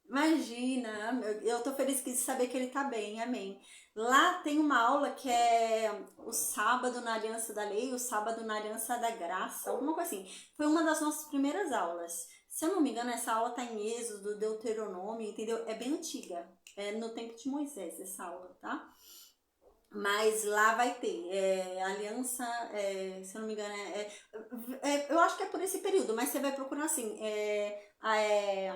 imagina, eu tô feliz de saber que ele tá bem, amém. Lá tem uma aula que é o sábado na aliança da lei, o sábado na aliança da graça, alguma coisa assim. Foi uma das nossas primeiras aulas. Se eu não me engano, essa aula tá em Êxodo, Deuteronômio, entendeu? É bem antiga, é no tempo de Moisés essa aula, tá? Mas lá vai ter aliança, se eu não me engano, eu acho que é por esse período, mas você vai procurar assim, ai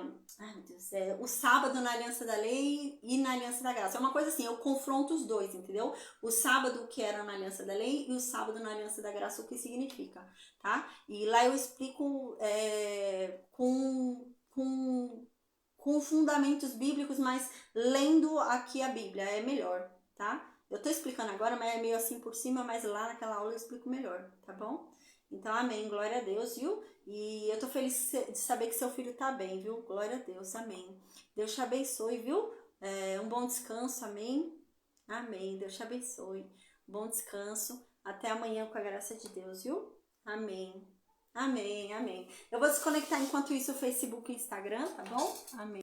meu Deus, o sábado na Aliança da Lei e na Aliança da Graça. É uma coisa assim, eu confronto os dois, entendeu? O sábado que era na Aliança da Lei e o sábado na Aliança da Graça, o que significa, tá? E lá eu explico com fundamentos bíblicos, mas lendo aqui a Bíblia é melhor, tá? Eu tô explicando agora, mas é meio assim por cima, mas lá naquela aula eu explico melhor, tá bom? Então, amém, glória a Deus, viu? E eu tô feliz de saber que seu filho tá bem, viu? Glória a Deus, amém. Deus te abençoe, viu? Um bom descanso, amém? Amém, Deus te abençoe. Bom descanso. Até amanhã com a graça de Deus, viu? Amém. Amém, amém. Eu vou desconectar enquanto isso o Facebook e o Instagram, tá bom? Amém.